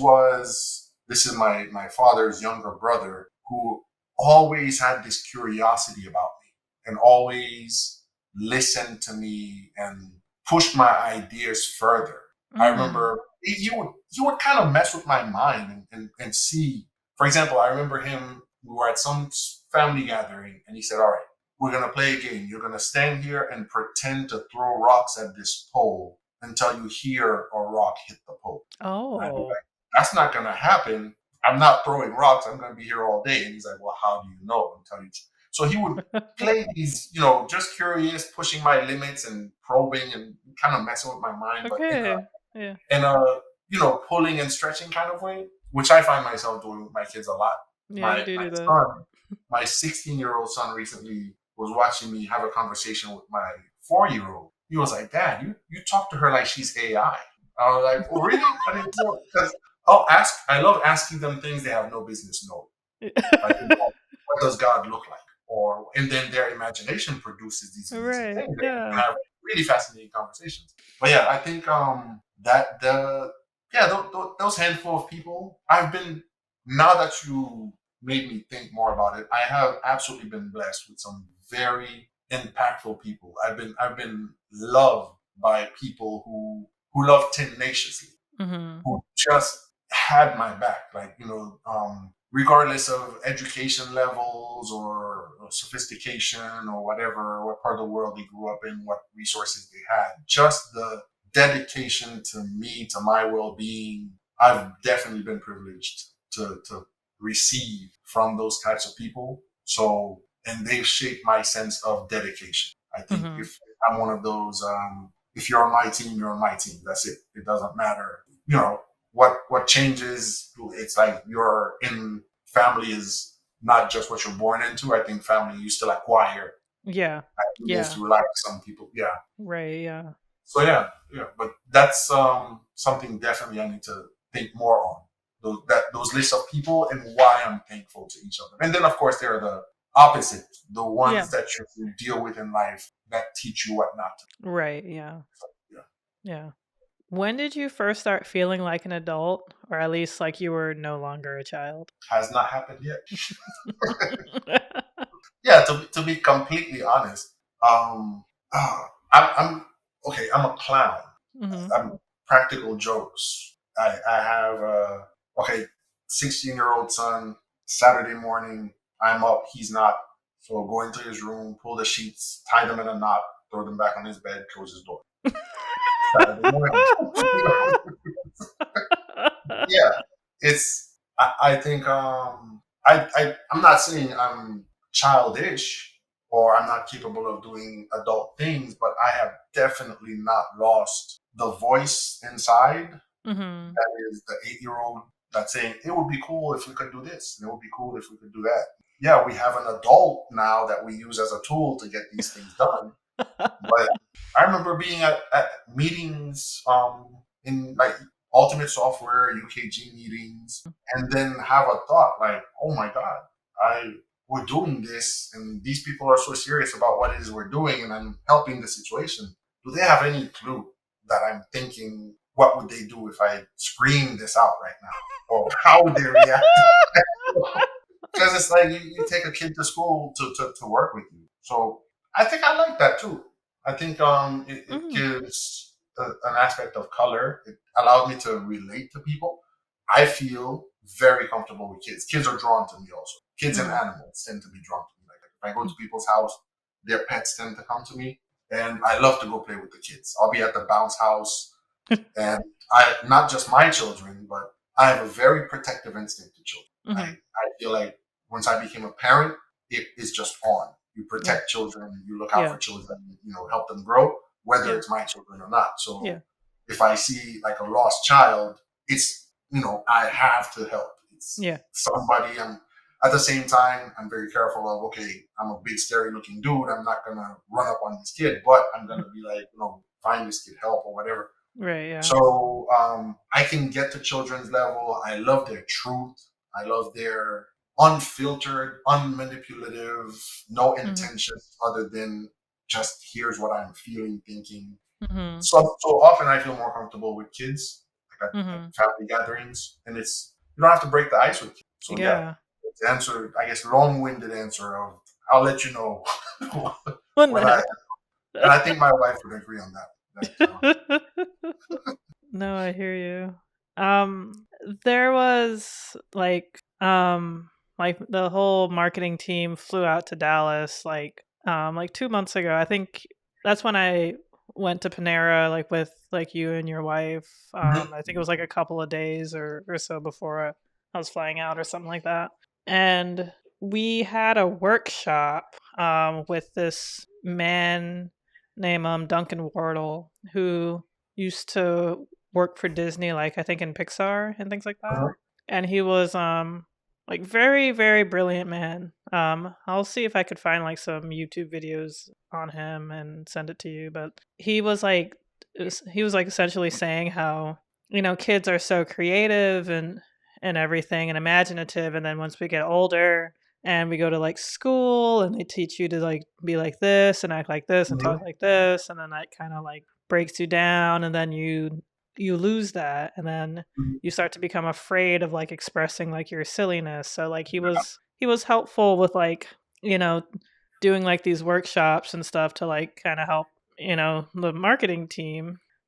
is my father's younger brother who always had this curiosity about me and always listened to me and pushed my ideas further. I Mm. remember he would kind of mess with my mind and see. For example, I remember him. We were at some family gathering, and he said, "All right, we're gonna play a game. You're gonna stand here and pretend to throw rocks at this pole until you hear a rock hit the pole." And I was Oh. like, "That's not gonna happen. I'm not throwing rocks. I'm gonna be here all day." And he's like, "Well, how do you know?" Until you. So he would play these, just curious, pushing my limits and probing and kind of messing with my mind, but Okay. Yeah. in a pulling and stretching kind of way, which I find myself doing with my kids a lot. Yeah, you My do my do that. son, my 16-year-old son recently was watching me have a conversation with my 4-year-old. He was like, "Dad, you talk to her like she's AI." I was like, "Oh, really?" I didn't know, because I love asking them things they have no business knowing. Like, what does God look like? And then their imagination produces these amazing Right. things. They Yeah. have really fascinating conversations. But yeah, I think that the yeah those handful of people I've been, now that you made me think more about it, I have absolutely been blessed with some very impactful people. I've been loved by people who love tenaciously, Mm-hmm. who just had my back, like, regardless of education levels or sophistication or whatever, what part of the world they grew up in, what resources they had, just the dedication to me, to my well-being. I've definitely been privileged to receive from those types of people. So, and they've shaped my sense of dedication. I think Mm-hmm. if I'm one of those, if you're on my team, you're on my team. That's it. It doesn't matter, what changes. It's like you're in family is not just what you're born into. I think family you still acquire Yeah. as you move Yeah. through life. Some people, yeah. Right. Yeah. So yeah. But that's something definitely I need to think more on. Those lists of people and why I'm thankful to each of them. And then of course there are the opposite, the Yeah. ones that you deal with in life that teach you what not to. Right. Yeah. Yeah, Yeah. When did you first start feeling like an adult, or at least like you were no longer a child? has not happened yet. Yeah, to be completely honest, I'm okay. I'm a clown. Mm-hmm. I'm practical jokes. I have okay, 16-year-old son. Saturday morning, I'm up. He's not. So go into his room, pull the sheets, tie them in a knot, throw them back on his bed, close his door. Saturday morning. Yeah, it's. I think I'm not saying I'm childish or I'm not capable of doing adult things, but I have definitely not lost the voice inside. Mm-hmm. That is the 8-year-old that's saying it would be cool if we could do this, and it would be cool if we could do that. Yeah, we have an adult now that we use as a tool to get these things done, but I remember being at meetings in like Ultimate Software, UKG meetings, and then have a thought like, oh my God, I we're doing this and these people are so serious about what it is we're doing and I'm helping the situation. Do they have any clue that I'm thinking what would they do if I scream this out right now? Or how would they react? Because it's like you take a kid to school to work with you. So I think I like that too. I think it Mm-hmm. gives an aspect of color. It allows me to relate to people. I feel very comfortable with kids. Kids are drawn to me also. Kids and Mm-hmm. animals tend to be drawn to me. Like if I go to people's house, their pets tend to come to me, and I love to go play with the kids. I'll be at the bounce house, and I not just my children, but I have a very protective instinct to children. Mhm. I feel like once I became a parent, it is just on. You Yeah. protect children, you look out Yeah. for children, help them grow, whether Yeah. it's my children or not. Yeah. So if I see like a lost child, it's I have to help. It's Yeah. somebody. At the same time, I'm very careful of, okay, I'm a big scary looking dude. I'm not gonna run up on this kid, but I'm gonna be like, find this kid help or whatever. Right, yeah. So I can get to children's level. I love their truth. I love their unfiltered, unmanipulative, no Mhm. intentions other than just here's what I'm feeling, thinking. Mhm. So often I feel more comfortable with kids, like at Mhm. family gatherings, and it's you don't have to break the ice with kids. So yeah, Yeah. the answer, I guess, long-winded answer of I'll let you know When when that I, happens. and I think my wife would agree on that. No, I hear you. There was like the whole marketing team flew out to Dallas like 2 months ago. I think that's when I went to Panera like with like you and your wife. Mhm, I think it was like a couple of days or so before I was flying out or something like that. And we had a workshop with this man named Duncan Wardle who used to work for Disney, like I think in Pixar and things like that. mhm, And he was like very, very brilliant man. I'll see if I could find like some YouTube videos on him and send it to you. But he was like essentially saying how, kids are so creative and everything and imaginative, and then once we get older and we go to like school and they teach you to like be like this and act like this and mhm, talk like this, and then that kind of like breaks you down, and then you lose that, and then mhm. you start to become afraid of like expressing like your silliness. So like he was helpful with like, you know doing like these workshops and stuff to like kind of help, the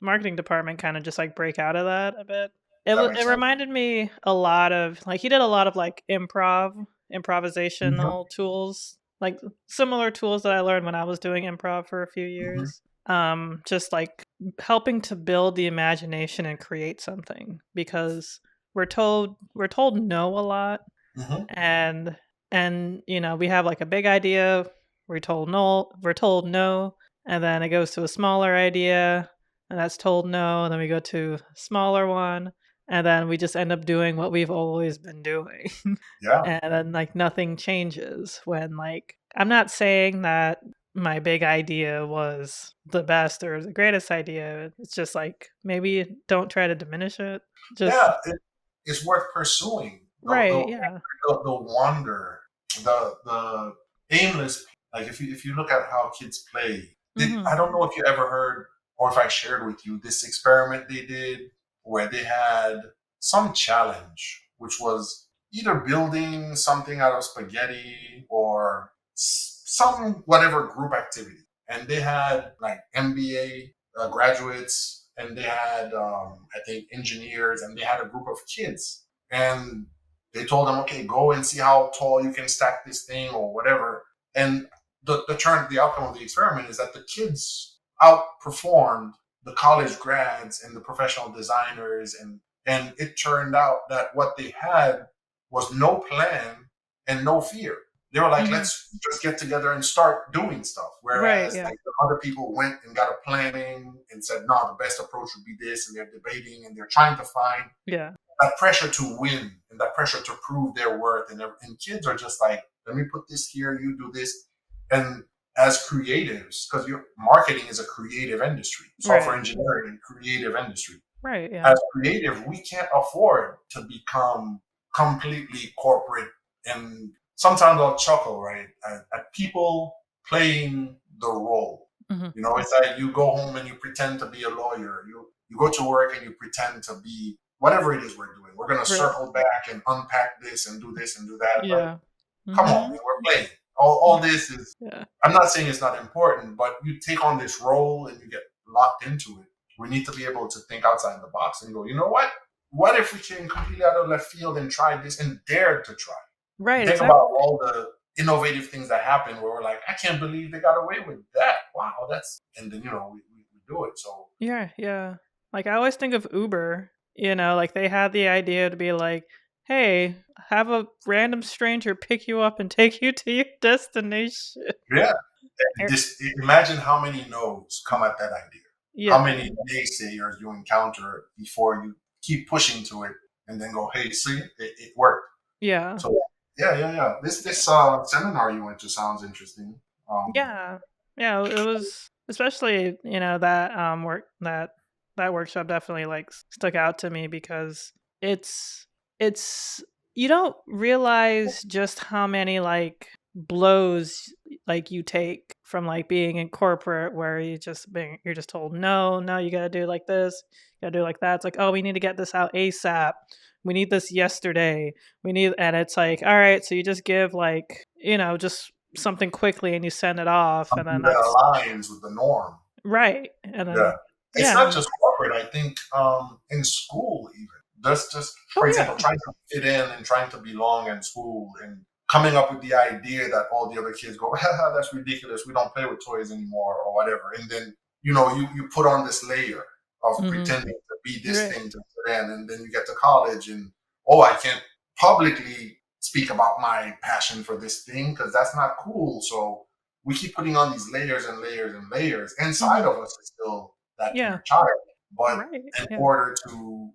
marketing department kind of just like break out of that a bit. That It makes sense. reminded me a lot of like he did a lot of like Mhm, improvisational tools, like similar tools that I learned when I was doing improv for a few mhm, years. Just like helping to build the imagination and create something, because we're told no a lot, mhm. and we have like a big idea, we're told no, and then it goes to a smaller idea, and that's told no, and then we go to a smaller one, and then we just end up doing what we've always been doing. Yeah, And then like nothing changes, when like I'm not saying that my big idea was the best or the greatest idea. It's just like maybe don't try to diminish it. Just yeah. It's worth pursuing. right, yeah. The wonder, the aimless. Like if you look at how kids play, I Mhm. don't know if you ever heard or if I shared with you this experiment they did where they had some challenge, which was either building something out of spaghetti or some whatever group activity, and they had like MBA graduates, and they had I think engineers, and they had a group of kids, and they told them, okay, go and see how tall you can stack this thing or whatever. And the outcome of the experiment is that the kids outperformed the college grads and the professional designers, and it turned out that what they had was no plan and no fear. They were like, Mhm. let's just get together and start doing stuff. Right, Whereas yeah. like the other people went and got a planning and said, no, the best approach would be this, and they're debating and they're trying to find Yeah. that pressure to win and that pressure to prove their worth. And kids are just like, let me put this here, you do this. And as creatives, because your marketing is a creative industry, software Right. engineering, creative industry. Right, yeah. As creative, we can't afford to become completely corporate. And sometimes I'll chuckle, right, at people playing the role. Mhm. It's like you go home and you pretend to be a lawyer. You go to work and you pretend to be whatever it is we're doing. We're gonna Right. circle back and unpack this and do that. Like, Yeah. come on, Mhm. man, we're playing. All this is. Yeah. I'm not saying it's not important, but you take on this role and you get locked into it. We need to be able to think outside the box and go, you know what? What if we came completely out of left field and tried this and dared to try? And Right, think about exactly. all the innovative things that happen where we're like, I can't believe they got away with that. Wow, that's and then we do it. So Yeah, yeah. Like I always think of Uber, like they had the idea to be like, "Hey, have a random stranger pick you up and take you to your destination." Yeah. Er, This, imagine how many no's come at that idea. How Yeah. many naysayers you encounter before you keep pushing to it and then go, hey, see, it worked. Yeah. So yeah. This seminar you went to sounds interesting. Yeah. Yeah, it was especially, that that workshop definitely like stuck out to me because it's it's you don't realize just how many like blows like you take from like being in corporate where you're just told no, you got to do like this, you got to do like that. It's like, "Oh, we need to get this out ASAP. We need this yesterday. We need," and it's like, "All right, so you just give like, just something quickly and you send it off and then Something that that's aligns with the norm. right." And Yeah. then It's yeah, and not then just corporate. I think in school even. Just oh for yeah. example, trying to fit in and trying to belong in school and coming up with the idea that all the other kids go, haha, that's ridiculous. We don't play with toys anymore or whatever. And then, you put on this layer of Mhm. pretending to be this Right. thing to fit in. And then you get to college and, oh, I can't publicly speak about my passion for this thing because that's not cool. So we keep putting on these layers and layers and layers. Inside Mhm. of us is still that Yeah. inner child. But Right. in Yeah. order to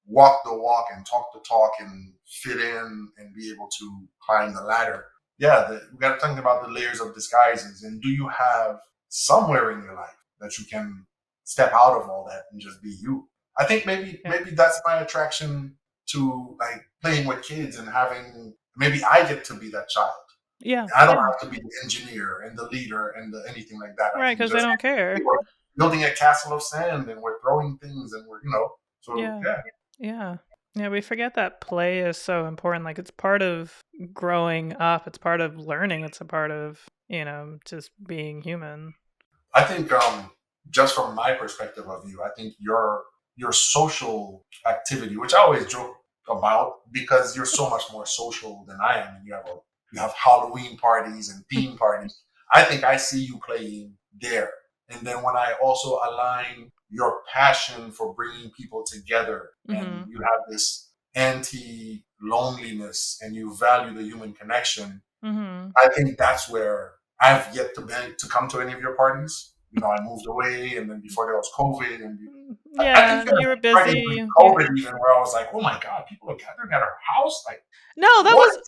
walk the walk and talk the talk and fit in and be able to climb the ladder, yeah, we got to think about the layers of disguises. And do you have somewhere in your life that you can step out of all that and just be you? I think Yeah. maybe that's my attraction to like playing with kids and having maybe I get to be that child. Yeah. I don't Yeah. have to be the engineer and the leader and anything like that. I Right, can cuz they just don't hey, care. we're building a castle of sand and we're throwing things and we're so Yeah. yeah. Yeah. Yeah, we forget that play is so important. Like it's part of growing up, it's part of learning, it's a part of, just being human. I think just from my perspective of you, I think your social activity, which I always joke about because you're so much more social than I am, and you have Halloween parties and theme parties. I think I see you playing there, and then when I also align your passion for bringing people together, and Mhm. you have this anti loneliness, and you value the human connection, Mhm. I think that's where I've yet to come to any of your parties. I moved away, and then before there was COVID, and I think Yeah, there was you were a party during busy. Yeah. COVID even where I was like, oh my god, people are gathering at our house. Like, No, what?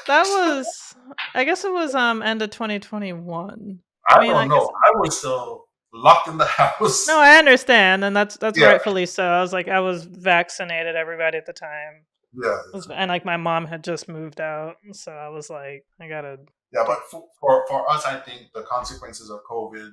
that was I guess it was end of 2021. I I mean, I don't guess know. I was still locked in the no, house. I understand, and that's Yeah, rightfully so. I was like, I was vaccinated, everybody at the time yeah, was, and like my mom had just moved out, so I was like, I gotta yeah. do. But for us, I think the consequences of COVID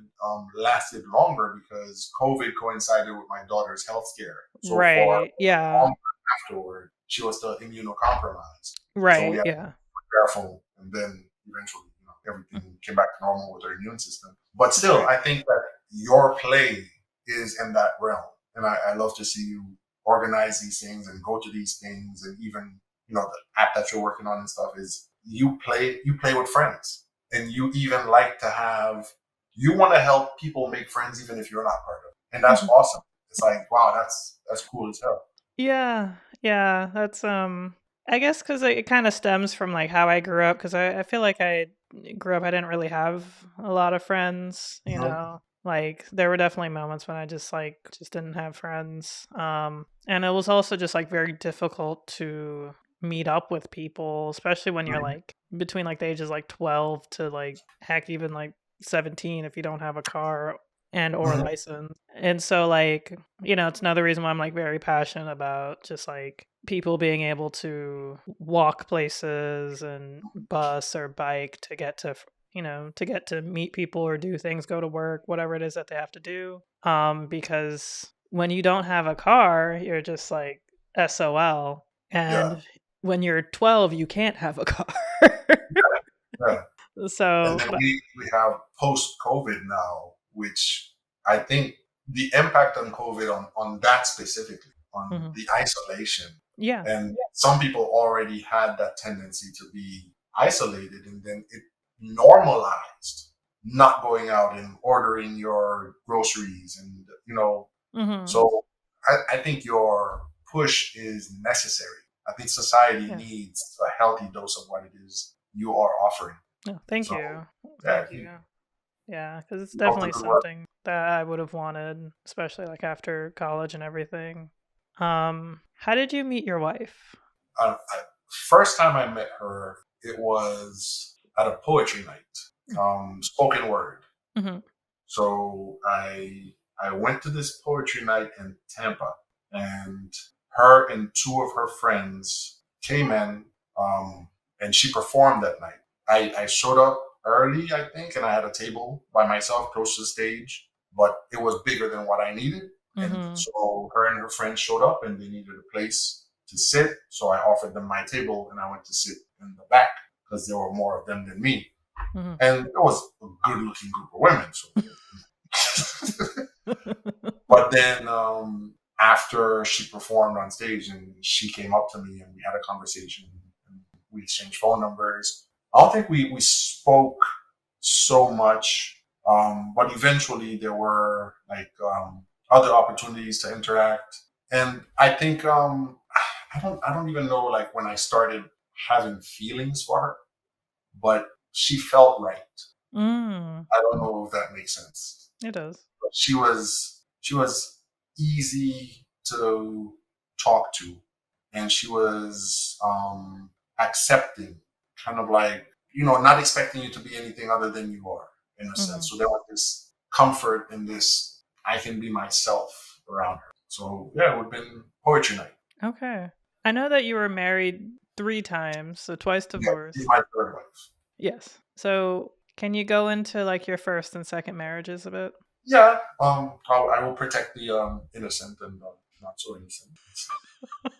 lasted longer because COVID coincided with my daughter's health scare. So for Right. Yeah. long afterward, she was still immunocompromised. So we Right. had to Yeah. be careful, and then eventually, everything came back to normal with her immune system. But That's still, right. I think that your play is in that realm, and I love to see you organize these things and go to these things, and even the app that you're working on and stuff is you play with friends, and you even like to have you want to help people make friends even if you're not part of it, and that's Mhm. awesome. It's like wow, that's cool as hell. Yeah. Yeah. That's I guess because it kind of stems from like how I grew up because I feel like I grew up I didn't really have a lot of friends. Mhm. Like there were definitely moments when I just didn't have friends. And it was also just like very difficult to meet up with people, especially when you're Mhm. like between like the ages like 12 to like heck even like 17 if you don't have a car and or Mhm. license. And so like, it's another reason why I'm like very passionate about just like people being able to walk places and bus or bike to get to to get to meet people or do things, go to work, whatever it is that they have to do. Because when you don't have a car, you're just like SOL. Yeah, And when you're 12, you can't have a car. yeah. And So, then but we have post COVID now, which I think the impact on COVID on that specifically, on mhm. the isolation. Yeah. And some people already had that tendency to be isolated, and then it normalized not going out and ordering your groceries. And, Mhm. so I think your push is necessary. I think society Yeah. needs a healthy dose of what it is you are offering. Oh, thank So you. yeah, Thank you. Yeah, because it's keep up the definitely good work. something that I would have wanted, especially like after college and everything. How did you meet your wife? First time I met her, it was at a poetry night, spoken word. Mm-hmm. So I went to this poetry night in Tampa, and her and two of her friends came in, and she performed that night. I showed up early, I think, and I had a table by myself close to the stage, but it was bigger than what I needed. And Mm-hmm. so her and her friends showed up, and they needed a place to sit. So I offered them my table, and I went to sit in the back because there were more of them than me. And it was a good looking group of women. So but then after she performed on stage and she came up to me and we had a conversation and we exchanged phone numbers. I don't think we spoke so much, but eventually there were like other opportunities to interact. And I think I don't even know like when I started having feelings for her, but she felt right. Mm, I don't know if that makes sense. it does. She was easy to talk to, and she was accepting, kind of like not expecting you to be anything other than you are in a Mm-hmm. sense. So there was this comfort in this. I can be myself around her. So yeah, it would have been poetry night. Okay. I know that you were married 3 times, so twice Yeah, she's divorced. my third wife. Yes. So can you go into like your first and second marriages a bit? Yeah, I will protect the innocent and not so innocent.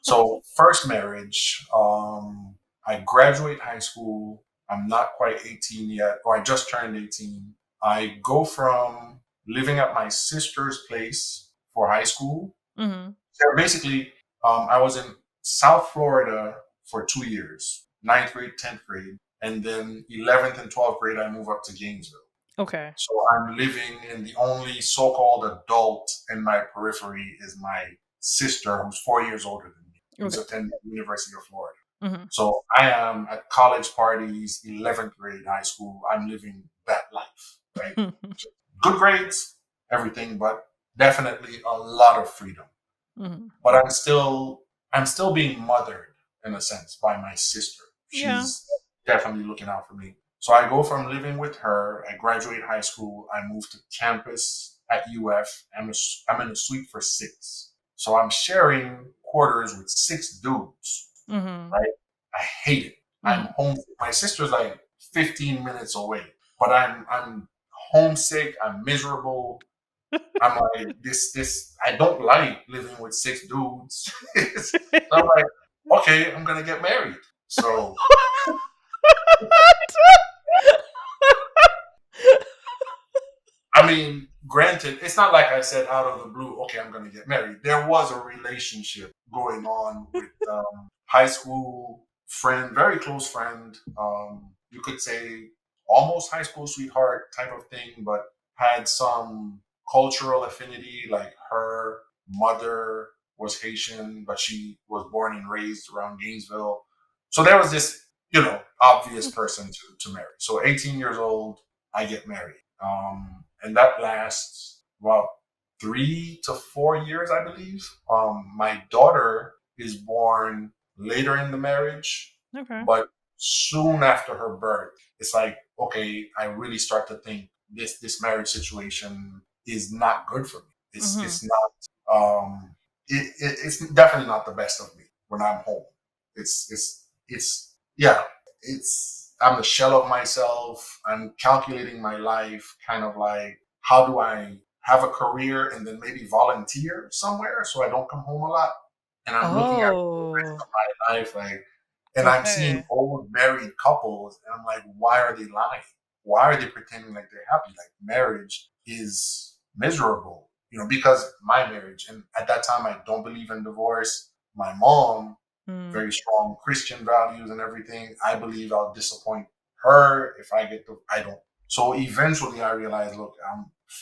So first marriage, I graduate high school. I'm not quite 18 yet, or I just turned 18. I go from living at my sister's place for high school. Mm-hmm. So basically, I was in South Florida for 2 years, ninth grade, 10th grade, and then 11th and 12th grade, I move up to Gainesville. Okay. So I'm living in the only so-called adult in my periphery is my sister, who's 4 years older than me, who's Okay. attending the University of Florida. Mm-hmm. So I am at college parties, 11th grade, high school. I'm living that life, right? Good grades, everything, but definitely a lot of freedom. Mm-hmm. But I'm still being mothered in a sense by my sister. Yeah. She's definitely looking out for me. So I go from living with her. I graduate high school. I move to campus at UF. I'm in a suite for six. So I'm sharing quarters with six dudes, Mm-hmm. right? I hate it. I'm Mm-hmm. home. My sister's like 15 minutes away, but I'm homesick. I'm miserable. I'm like, this, I don't like living with six dudes. So I'm like, okay, I'm gonna get married. So, I mean, granted, it's not like I said out of the blue, okay, I'm gonna get married. There was a relationship going on with high school friend, very close friend. You could say almost high school sweetheart type of thing, but had some cultural affinity. Like her mother was Haitian, but she was born and raised around Gainesville. So there was this, obvious person to marry. So 18 years old, I get married. And that lasts about 3 to 4 years, I believe. My daughter is born later in the marriage, Okay. but soon after her birth, it's like, okay, I really start to think this marriage situation is not good for me. Mm-hmm. It's not it's definitely not the best of me when I'm home. It's yeah, it's I'm the shell of myself. I'm calculating my life, kind of like how do I have a career and then maybe volunteer somewhere so I don't come home a lot. And I'm looking at the rest Oh. of my life like, and I'm seeing Okay. old married couples, and I'm like, why are they lying? Why are they pretending like they're happy? Like marriage is miserable, because my marriage, and at that time I don't believe in divorce. My mom, Mm. very strong Christian values and everything. I believe I'll disappoint her if I don't. So eventually I realized, look,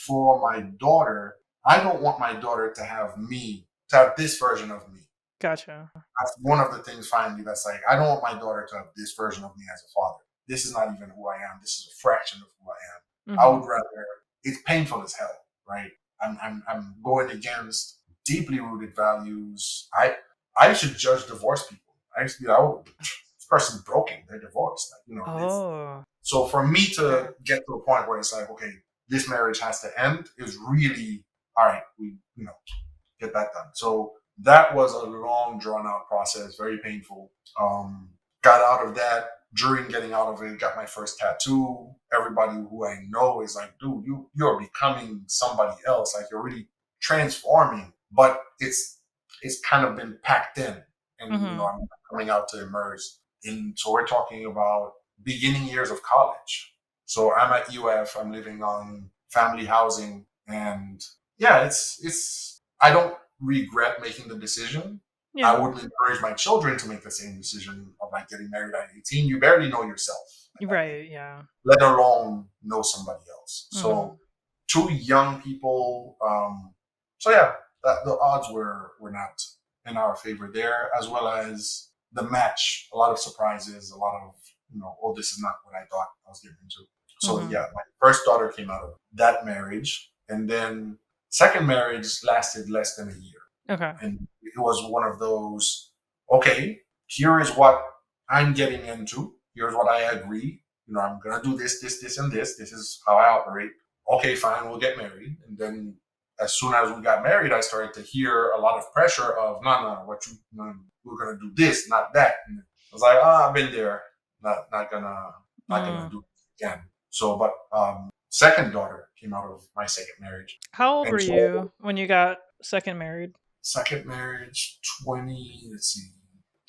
for my daughter, I don't want my daughter to have me to have this version of me. Gotcha. That's one of the things finally that's like, I don't want my daughter to have this version of me as a father. This is not even who I am. This is a fraction of who I am. I Mm-hmm. would rather, it's painful as hell, right? I'm going against deeply rooted values. I should judge divorced people. I used to be like, oh, this person's broken. They're divorced. Like, this. Oh. So for me Okay. to get to a point where it's like, okay, this marriage has to end is really, all right, we, get that done. So that was a long, drawn out process, very painful. Got out of that. During getting out of it, got my first tattoo. Everybody who I know is like, dude, you're becoming somebody else. Like you're really transforming. But it's kind of been packed in, and Mm-hmm. I'm coming out to immerse in. So we're talking about beginning years of college. So I'm at UF. I'm living on family housing, and yeah, it's I don't regret making the decision. I Yeah. wouldn't encourage my children to make the same decision of like getting married at 18. You barely know yourself at that age, Right. Yeah. let alone know somebody else. Mm-hmm. So two young people. So yeah, the odds were not in our favor there, as well as the match. A lot of surprises, a lot of oh, this is not what I thought I was getting into. So Mm-hmm. yeah, my first daughter came out of that marriage, and then second marriage lasted less than a year, Okay. and it was one of those. Okay, here is what I'm getting into. Here's what I agree. I'm gonna do this, this, this, and this. This is how I operate. Okay, fine, we'll get married. And then as soon as we got married, I started to hear a lot of pressure of no, what we're gonna do this, not that. And I was like, I've been there. Not gonna Mm. do it again. So, but second daughter came out of my second marriage, How old were and you so when you got second married? second marriage 20. Let's see,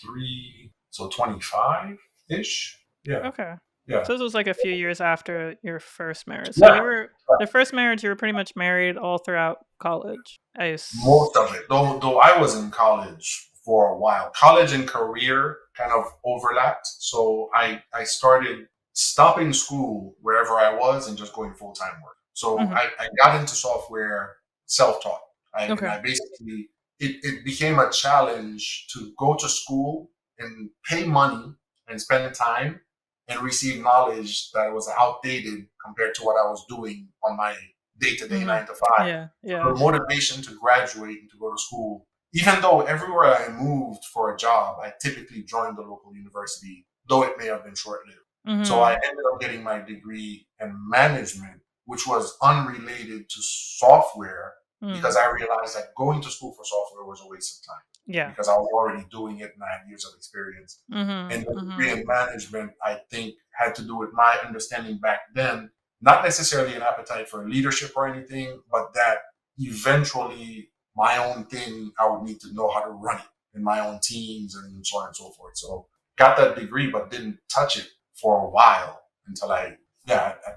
three, so 25 ish. Yeah, Okay. yeah, So this was like a few years after your first marriage. So you yeah. were the first marriage. You were pretty much married all throughout college. Most of it, though I was in college for a while. College and career kind of overlapped, so I started stopping school wherever I was and just going full time work. So Mm-hmm. I got into software self taught. Okay. I basically it became a challenge to go to school and pay money and spend time and receive knowledge that was outdated compared to what I was doing on my day to day Mm-hmm. 9 to 5. Yeah. The Yeah. motivation to graduate and to go to school, even though everywhere I moved for a job, I typically joined the local university, though it may have been short lived. So I Mm-hmm. ended up getting my degree in management, which was unrelated to software Mm. because I realized that going to school for software was a waste of time Yeah. because I was already doing it and I had years of experience. And Mm-hmm. the Mm-hmm. degree in management, I think, had to do with my understanding back then, not necessarily an appetite for leadership or anything, but that eventually my own thing, I would need to know how to run it in my own teams and so on and so forth. So got that degree, but didn't touch it for a while until at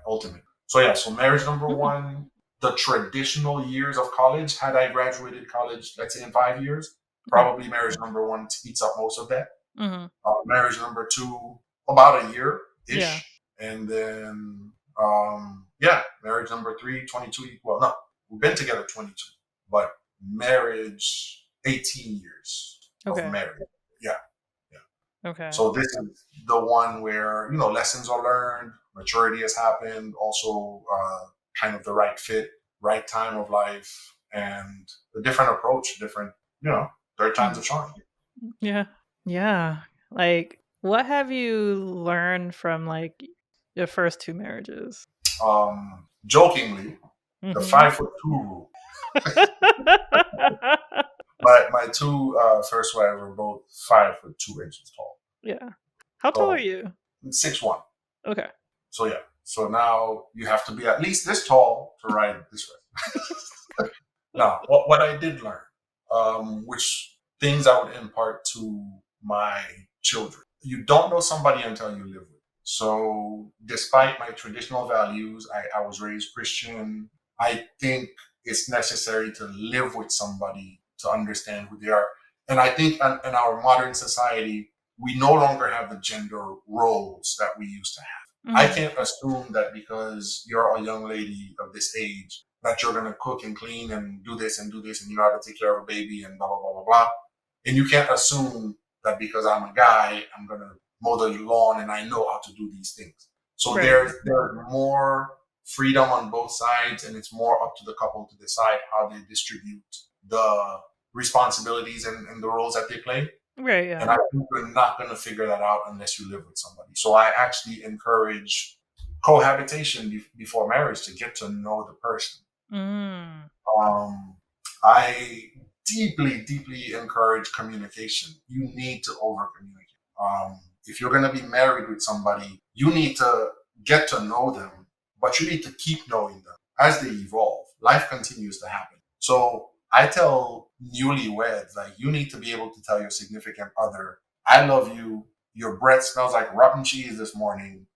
ultimate. So yeah, so marriage number Mm-hmm. one, the traditional years of college, had I graduated college, let's say in 5 years, Yeah. probably marriage number one eats up most of that. Mm-hmm. Marriage number two, about a year Yeah. ish. And then, yeah, marriage number three, 22. Well, no, we've been together 22, but marriage, 18 years of Okay. marriage. Yeah, yeah. Okay. So this is the one where, lessons are learned, maturity has happened, also kind of the right fit, right time of life, and a different approach, different, third time's Mm. a charm. Yeah. Yeah. Like, what have you learned from like your first two marriages? Jokingly, the Mm-hmm. 5'2" rule. My two first wives were both 5'2" tall. Yeah. How tall are So you? 6'1". Okay. So yeah. So now you have to be at least this tall to ride this way. Now, what I did learn, which things I would impart to my children. You don't know somebody until you live with them. So despite my traditional values, I was raised Christian. I think it's necessary to live with somebody to understand who they are. And I think in our modern society, we no longer have the gender roles that we used to have. I Mm-hmm. can't assume that because you're a young lady of this age that you're going to cook and clean and do this and do this and you know how to take care of a baby and blah, blah, blah, blah, blah. And you can't assume that because I'm a guy, I'm going to mow the lawn and I know how to do these things. So Right. there's more freedom on both sides, and it's more up to the couple to decide how they distribute the responsibilities and the roles that they play. Right. And Yeah. I think you're not going to figure that out unless you live with somebody. So I actually encourage cohabitation before marriage to get to know the person. Mm. Um, I deeply, deeply encourage communication. You need to over communicate. If you're going to be married with somebody, you need to get to know them, but you need to keep knowing them as they evolve. Life continues to happen. So I tell newlyweds, like, you need to be able to tell your significant other, I love you. Your breath smells like rotten cheese this morning.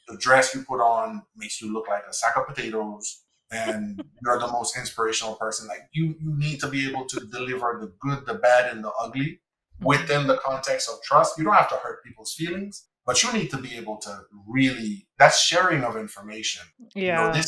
The dress you put on makes you look like a sack of potatoes, and you're the most inspirational person. Like, you need to be able to deliver the good, the bad, and the ugly Mhm. within the context of trust. You don't have to hurt people's feelings, but you need to be able to really, that's sharing of information. You know, Yeah.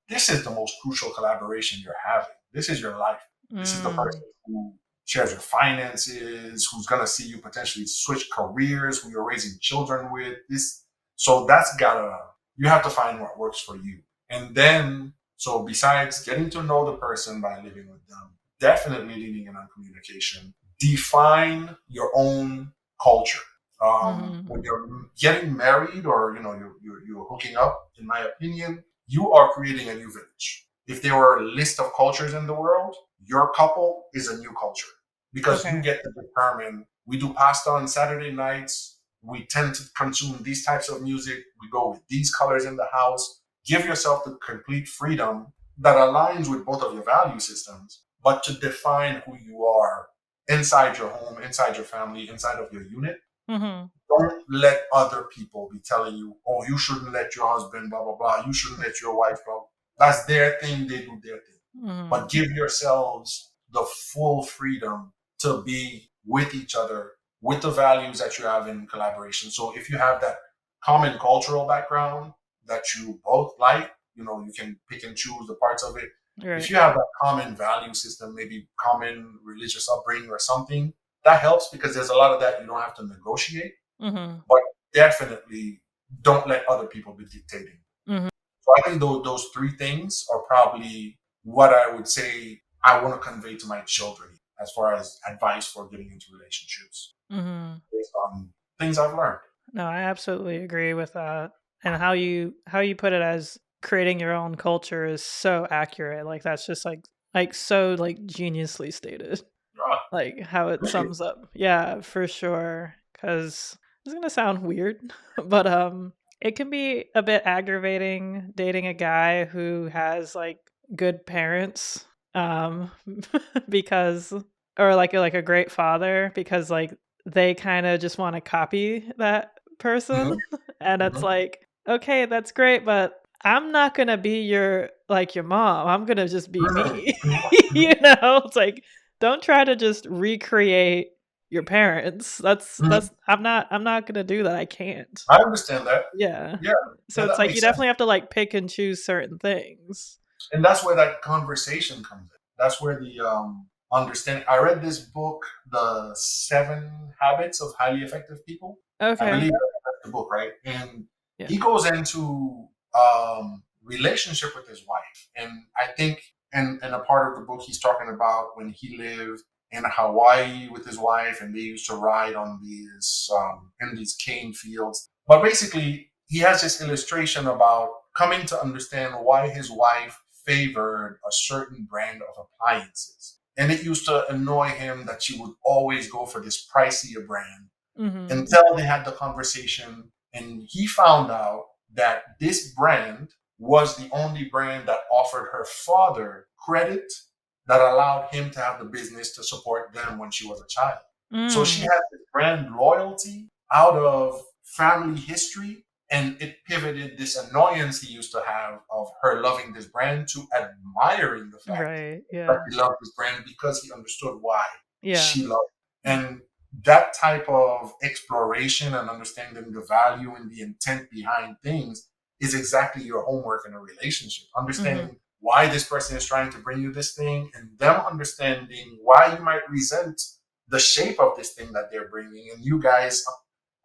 this is the most crucial collaboration you're having. This is your life. This is the Mm. person who shares your finances, who's going to see you potentially switch careers, who you're raising children with. This, so that's gotta, you have to find what works for you. And then, so besides getting to know the person by living with them, definitely leaning in on communication. Define your own culture. Mhm. When you're getting married, or you know you're hooking up, in my opinion, you are creating a new village. If there were a list of cultures in the world, your couple is a new culture, because you Okay. get to determine. We do pasta on Saturday nights. We tend to consume these types of music. We go with these colors in the house. Give yourself the complete freedom that aligns with both of your value systems, but to define who you are inside your home, inside your family, inside of your unit. Mhm. Don't let other people be telling you, oh, you shouldn't let your husband, blah, blah, blah. You shouldn't let your wife, blah, blah. That's their thing. They do their thing. Mhm. But give yourselves the full freedom to be with each other with the values that you have in collaboration. So if you have that common cultural background that you both like, you know, you can pick and choose the parts of it. If Right. you have that common value system, maybe common religious upbringing or something, that helps, because there's a lot of that you don't have to negotiate. Mhm. But definitely don't let other people be dictating. Mhm. So I think those three things are probably what I would say I want to convey to my children as far as advice for getting into relationships Mhm. based on things I've learned. No, I absolutely agree with that. And how you put it as creating your own culture is so accurate. Like that's just like so like geniusly stated. Ah, Like how it appreciate it. sums up. Yeah, for sure. Cuz it's going to sound weird, but it can be a bit aggravating dating a guy who has like good parents um because or like a great father because like they kind of just want to copy that Mhm, person and it's mhm, like okay, that's great, but I'm not going to be your like your mom. I'm going to just be mhm, me. mhm, You mhm, know, it's like don't try to just recreate your parents. mhm. I'm not gonna do that. I can't. I understand that. Yeah. Yeah, So yeah, it's that like you makes sense. definitely have to like pick and choose certain things. And that's where that conversation comes in. That's where the understanding. I read this book, The Seven Habits of Highly Effective People. I Okay. believe that's the book, right? And Yeah. he goes into relationship with his wife. And I think, and a part of the book, he's talking about when he lived in Hawaii with his wife, and they used to ride on these in these cane fields. But basically, he has this illustration about coming to understand why his wife favored a certain brand of appliances. And it used to annoy him that she would always go for this pricier brand, Mhm. until they had the conversation. And he found out that this brand was the only brand that offered her father credit that allowed him to have the business to support them when she was a child. So she Mm. had this brand loyalty out of family history, and it pivoted this annoyance he used to have of her loving this brand to admiring the fact Right. that Yeah. he loved this brand because he understood why Yeah. she loved it. And that type of exploration and understanding the value and the intent behind things is exactly your homework in a relationship. Mhm. Understanding why this person is trying to bring you this thing, and them understanding why you might resent the shape of this thing that they're bringing, and you guys,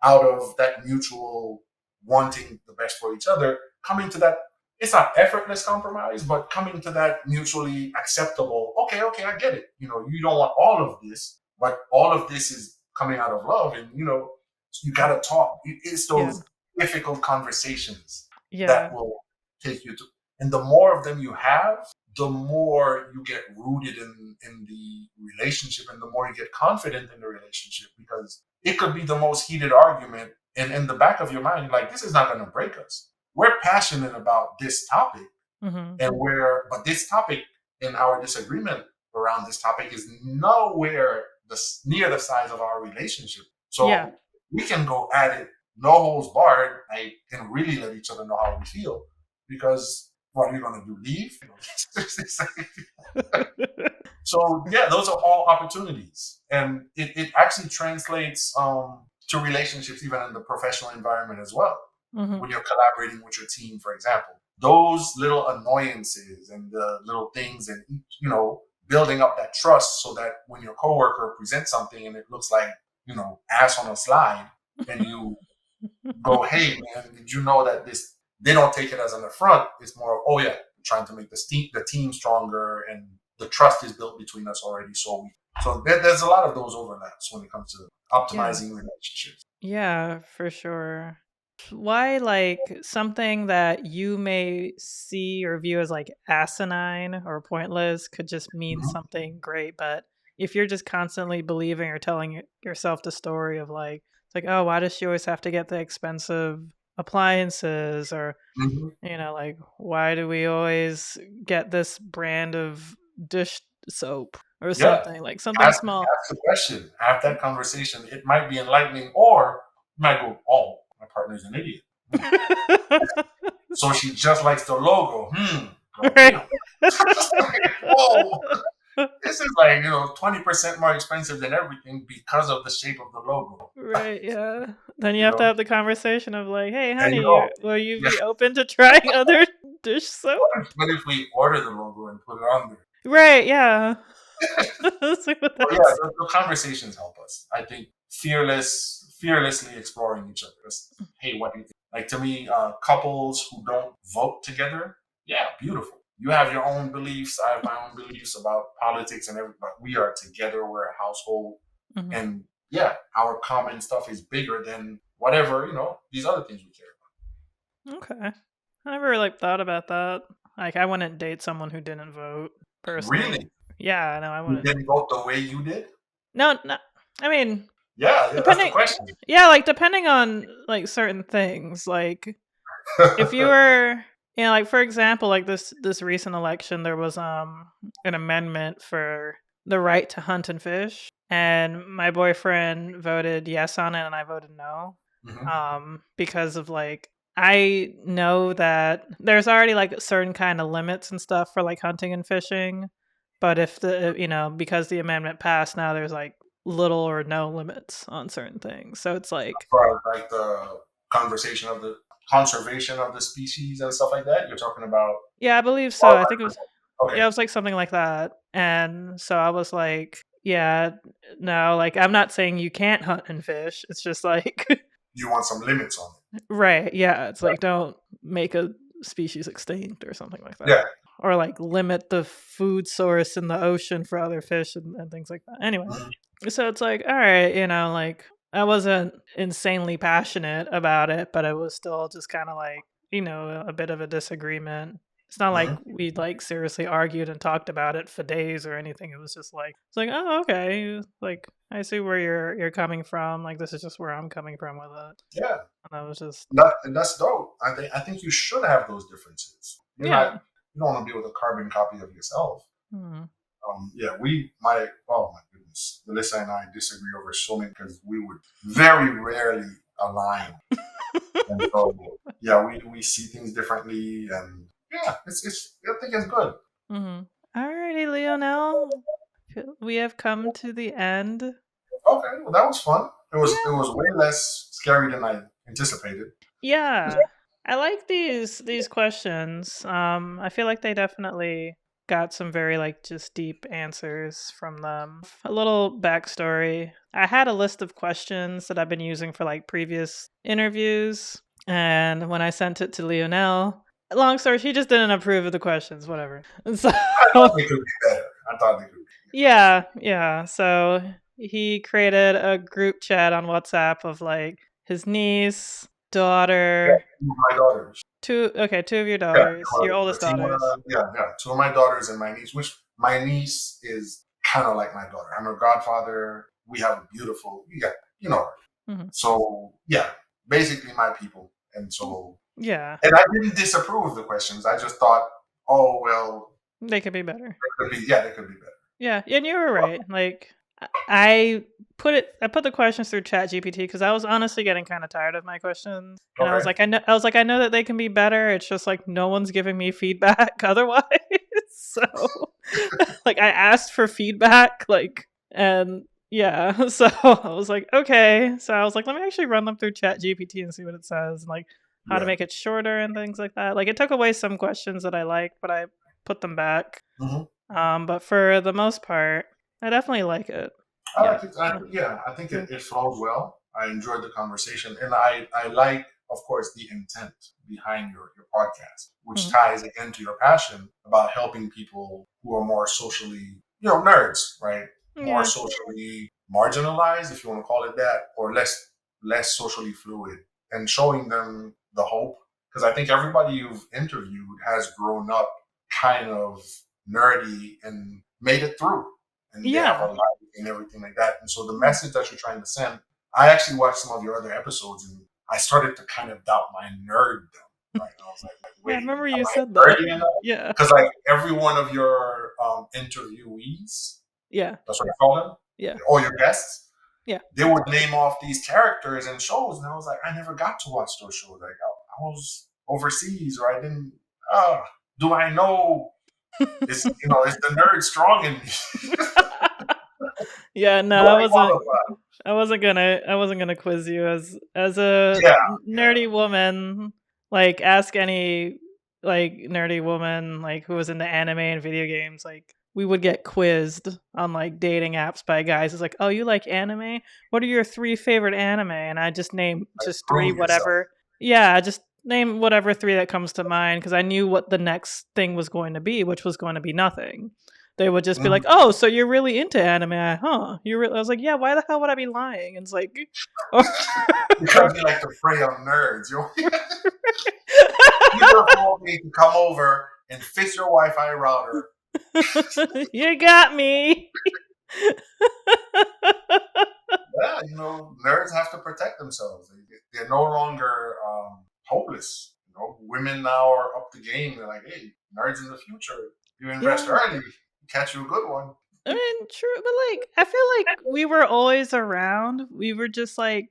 out of that mutual wanting the best for each other, coming to that, it's not effortless compromise, but coming to that mutually acceptable, okay, okay, I get it. You don't want all of this, but all of this is coming out of love. And, you got to talk. It's Yeah. those difficult conversations that Yeah. will take you to, and the more of them you have, the more you get rooted in the relationship, and the more you get confident in the relationship, because it could be the most heated argument, and in the back of your mind, like, this is not going to break us. We're passionate about this topic, Mhm. and but this topic, in our disagreement around this topic, is nowhere near the size of our relationship. Yeah. So we can go at it, no holds barred, like, and really let each other know how we feel. Because what are you going to do? Leave? So yeah, those are all opportunities, and it actually translates to relationships, even in the professional environment as well. Mhm. When you're collaborating with your team, for example, those little annoyances and the little things, and building up that trust, so that when your coworker presents something and it looks like, ass on a slide, and you go, hey man, did you know that this? They don't take it as an affront. It's more of, oh yeah, trying to make the team stronger, and the trust is built between us already. So there's a lot of those overlaps when it comes to Yeah. optimizing relationships. Yeah, for sure. Why, like, something that you may see or view as like asinine or pointless could just mean Mm-hmm. something great, but if you're just constantly believing or telling yourself the story of like, it's like, oh, why does she always have to get the expensive appliances, or Mm-hmm. like, why do we always get this brand of dish soap or Yeah, something, like something ask small. ask the question, have that conversation. It might be enlightening, or you might go, oh, my partner's an idiot. So she just likes the logo. Well, Right. damn. Whoa, this is like, 20% more expensive than everything because of the shape of the logo. Right, yeah. Then you You have to know, have the conversation of like, "Hey, there you honey, go. will you Yeah. be open to trying other dish soap?" What if we order the logo and put it on there? Right, yeah. Let's see what But yeah, that's. the conversations help us. I think fearlessly exploring each other. Hey, what do you think? Like, to me, couples who don't vote together, yeah, beautiful. You have your own beliefs. I have my own beliefs about politics and everything. But we are together. We're a household, Mhm. and yeah, our common stuff is bigger than whatever these other things we care Okay. I never like thought about that. Like, I wouldn't date someone who didn't vote about. personally. Really, Yeah, no, I you wouldn't. didn't vote the way you did? No, no. I mean, Yeah, yeah. That's the depending. question. Yeah, like depending on like certain things. Like if you were, like for example, like this recent election, there was an amendment for the right to hunt and fish, and my boyfriend voted yes on it and I voted no, Hmm. because of like, I know that there's already like certain kind of limits and stuff for like hunting and fishing, but if the because the amendment passed, now there's like little or no limits on certain things, so it's like. For like the conversation of the conservation of the species and stuff like that. You're talking about Yeah, I believe so. I wildlife think it was, control. yeah, Okay. it was like something like that. And so I was like, yeah, no, like I'm not saying you can't hunt and fish. It's just like You want some limits on it. right, yeah, it's like don't make a species extinct or something like Yeah. that. Or like limit the food source in the ocean for other fish and things like that. Anyway, Mhm. so it's like, all right, like I wasn't insanely passionate about it, but it was still just kind of like, a bit of a disagreement. It's not like Mhm. we like seriously argued and talked about it for days or anything. It was just like, it's like, oh, okay, like I see where you're coming from. Like this is just where I'm coming from with it. Yeah. And I was just, And that's dope. I think you should have those differences. yeah. You don't want to be with a carbon copy of yourself. Hmm. Yeah, oh my goodness, Melissa and I disagree over so many, because we would very rarely align. And so yeah, we see things differently, and yeah, it's I think it's good. Hmm. Alrighty, Lionel. We have come to the end. Okay, well, that was fun. It was Yeah. way less scary than I anticipated. Yeah. I like these questions. I feel like they definitely got some very like just deep answers from them. A little backstory. I had a list of questions that I've been using for like previous interviews, and when I sent it to Lionel, long story, he just didn't approve of the questions. Whatever. And so I thought they could be better. I thought they could be. yeah, yeah. So he created a group chat on WhatsApp of like his niece, Yeah, daughter, two of my daughters. two of your Yeah, daughters, your oldest daughters. yeah, two of my daughters and my niece. Which my niece is kind of like my daughter. I'm her godfather. We have a beautiful, yeah, you know her. Hmm. So yeah, basically my people. And so, Yeah, and I didn't disapprove of the questions. I just thought, oh well, they could be better. they could be, yeah, they could be better. Yeah, and you were Well, right. Like I put the questions through Chat GPT because I was honestly getting kind of tired of my questions, and I was okay. like, I know that they can be better. It's just like no one's giving me feedback otherwise. So, like, I asked for feedback, like, and yeah, so I was like, okay. So I was like, let me actually run them through Chat GPT and see what it says, and like how to Yeah. make it shorter and things like that. Like, it took away some questions that I liked, but I put them back. Hmm. But for the most part, I definitely like it. I Yeah. like it. Yeah, I think Yeah. it flows well. I enjoyed the conversation, and I like, of course, the intent behind your podcast, which Mhm. ties again to your passion about helping people who are more socially, nerds, right? More Yeah. socially marginalized, if you want to call it that, or less socially fluid, and showing them the hope. Because I think everybody you've interviewed has grown up kind of nerdy and made it through, and they have a Yeah. life and everything like that. And so the Yeah. message that you're trying to send, I actually watched some of your other episodes, and I started to kind of doubt my nerddom. Right? I was like, Yeah, I wait, remember am you said I that. nerdy enough? Yeah. Because like every one of your interviewees, Yeah. that's what I call them, Yeah. or your guests, Yeah. they would name off these characters and shows, and I was like, I never got to watch those shows. Like I was overseas, or I didn't. Uh, do I know? Is the nerd strong in me? Yeah, no, Do I qualify? I wasn't gonna quiz you as a Yeah, yeah. nerdy woman. Like, ask any like nerdy woman like who was into anime and video games. Like, we would get quizzed on like dating apps by guys. It's like, oh, you like anime? What are your three favorite anime? And I just name Like just three prove yourself. whatever. Yeah, just name whatever three that comes to mind because I knew what the next thing was going to be, which was going to be nothing. They would just be like, Mhm. "Oh, so you're really into anime, huh?" I was like, "Yeah, why the hell would I be lying?" And it's like, or, Because or you like to prey on nerds. You therefore need to come over and fix your Wi-Fi router. you got me. Yeah, nerds have to protect themselves. They're no longer hopeless. Women now are up the game. They're like, hey, nerds in the future. You invest Yeah, early, you catch you a good one. I mean, true, but like, I feel like we were always around. We were just like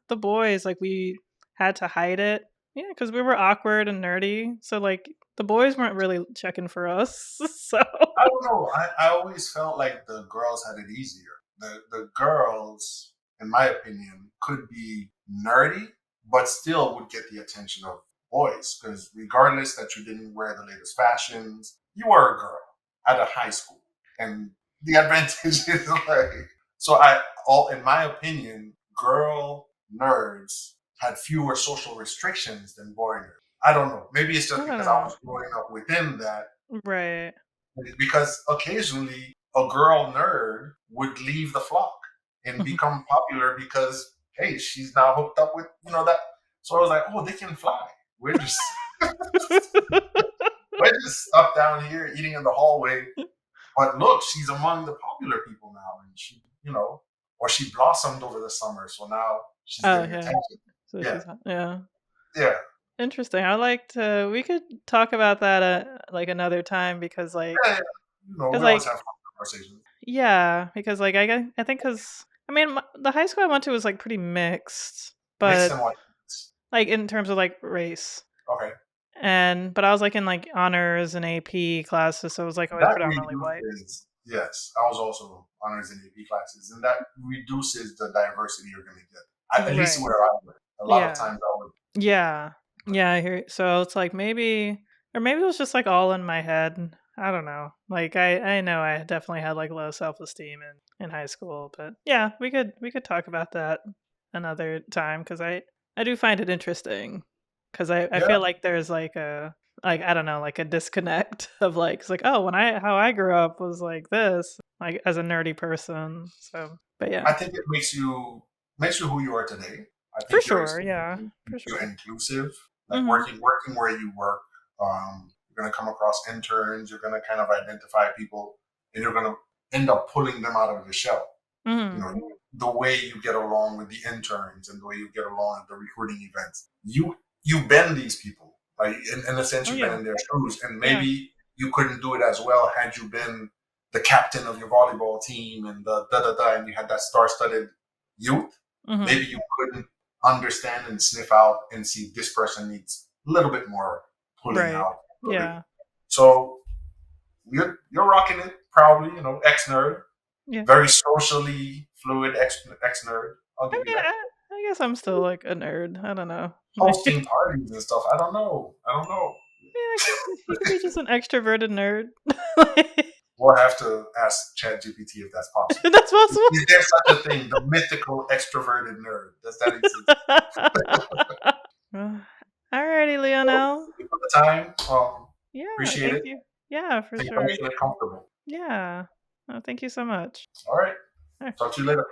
the boys. Like, we had to hide it. Yeah, because we were awkward and nerdy. So like, the boys weren't really checking for us. So I don't know. I always felt like the girls had it easier. The girls, in my opinion, could be nerdy, but still would get the attention of boys. Because regardless that you didn't wear the latest fashions, you were a girl at a high school. And the advantage is like, so all in my opinion, girl nerds had fewer social restrictions than boy nerds. I don't know. Maybe it's I just don't because I know. was growing up within that, Right. because occasionally a girl nerd would leave the flock and become popular because hey, she's now hooked up with that. So I was like, oh, they can fly. We're just we're just stuck down here eating in the hallway. But look, she's among the popular people now, and or she blossomed over the summer, so now she's Oh getting yeah. attention. So Yeah, she's yeah. yeah, Interesting. I like to. We could talk about that like another time because yeah. because We always like have fun conversations. yeah because like I think because I mean the high school I went to was like pretty mixed, Mix but and white. like in terms of like race Okay. and but I was like in like honors and AP classes, so it was like always That predominantly white. reduces, yes, I was also honors in AP classes, and that reduces the diversity you're going to get. At least Right. where I went. A lot of Yeah. times I would, Yeah. Yeah, I hear so it's like maybe or maybe it was just like all in my head. I don't know. Like I know I definitely had like low self-esteem in high school, but yeah, we could talk about that another time cuz I do find it interesting cuz I Yeah, feel like there's like a like I don't know, like a disconnect of like it's like oh, when I how I grew up was like this, like as a nerdy person. So, but yeah. I think it makes you who you are today. I For think sure, yeah. For you're sure. inclusive, like Mhm. working where you work. You're gonna come across interns. You're gonna kind of identify people, and you're gonna end up pulling them out of the shell. You Mhm. know, the way you get along with the interns and the way you get along at the recruiting events. You've been these people, like in a sense, Oh you've been yeah. in their shoes, and Yeah. maybe you couldn't do it as well had you been the captain of your volleyball team and the da da da, and you had that star-studded youth. Mhm. Maybe you couldn't understand and sniff out and see this person needs a little bit more pulling Right. out. A little bit. Yeah. So you're rocking it proudly, ex nerd, Yeah. very socially fluid ex nerd. I'll I give you mean, that. I guess I'm still like a nerd. I don't know. Like, Hosting parties and stuff. I don't know. I don't know. yeah, he could be just an extroverted nerd. We'll have to ask ChatGPT if that's possible. That's possible. Is there such a thing, the mythical extroverted nerd? Does that exist? Alrighty, So, Lionel. thank you for the time. Yeah, Appreciate thank it. you. Yeah, for Thank you for sure. making it comfortable. Yeah. Thank you so much. All right. All right. Talk to you later.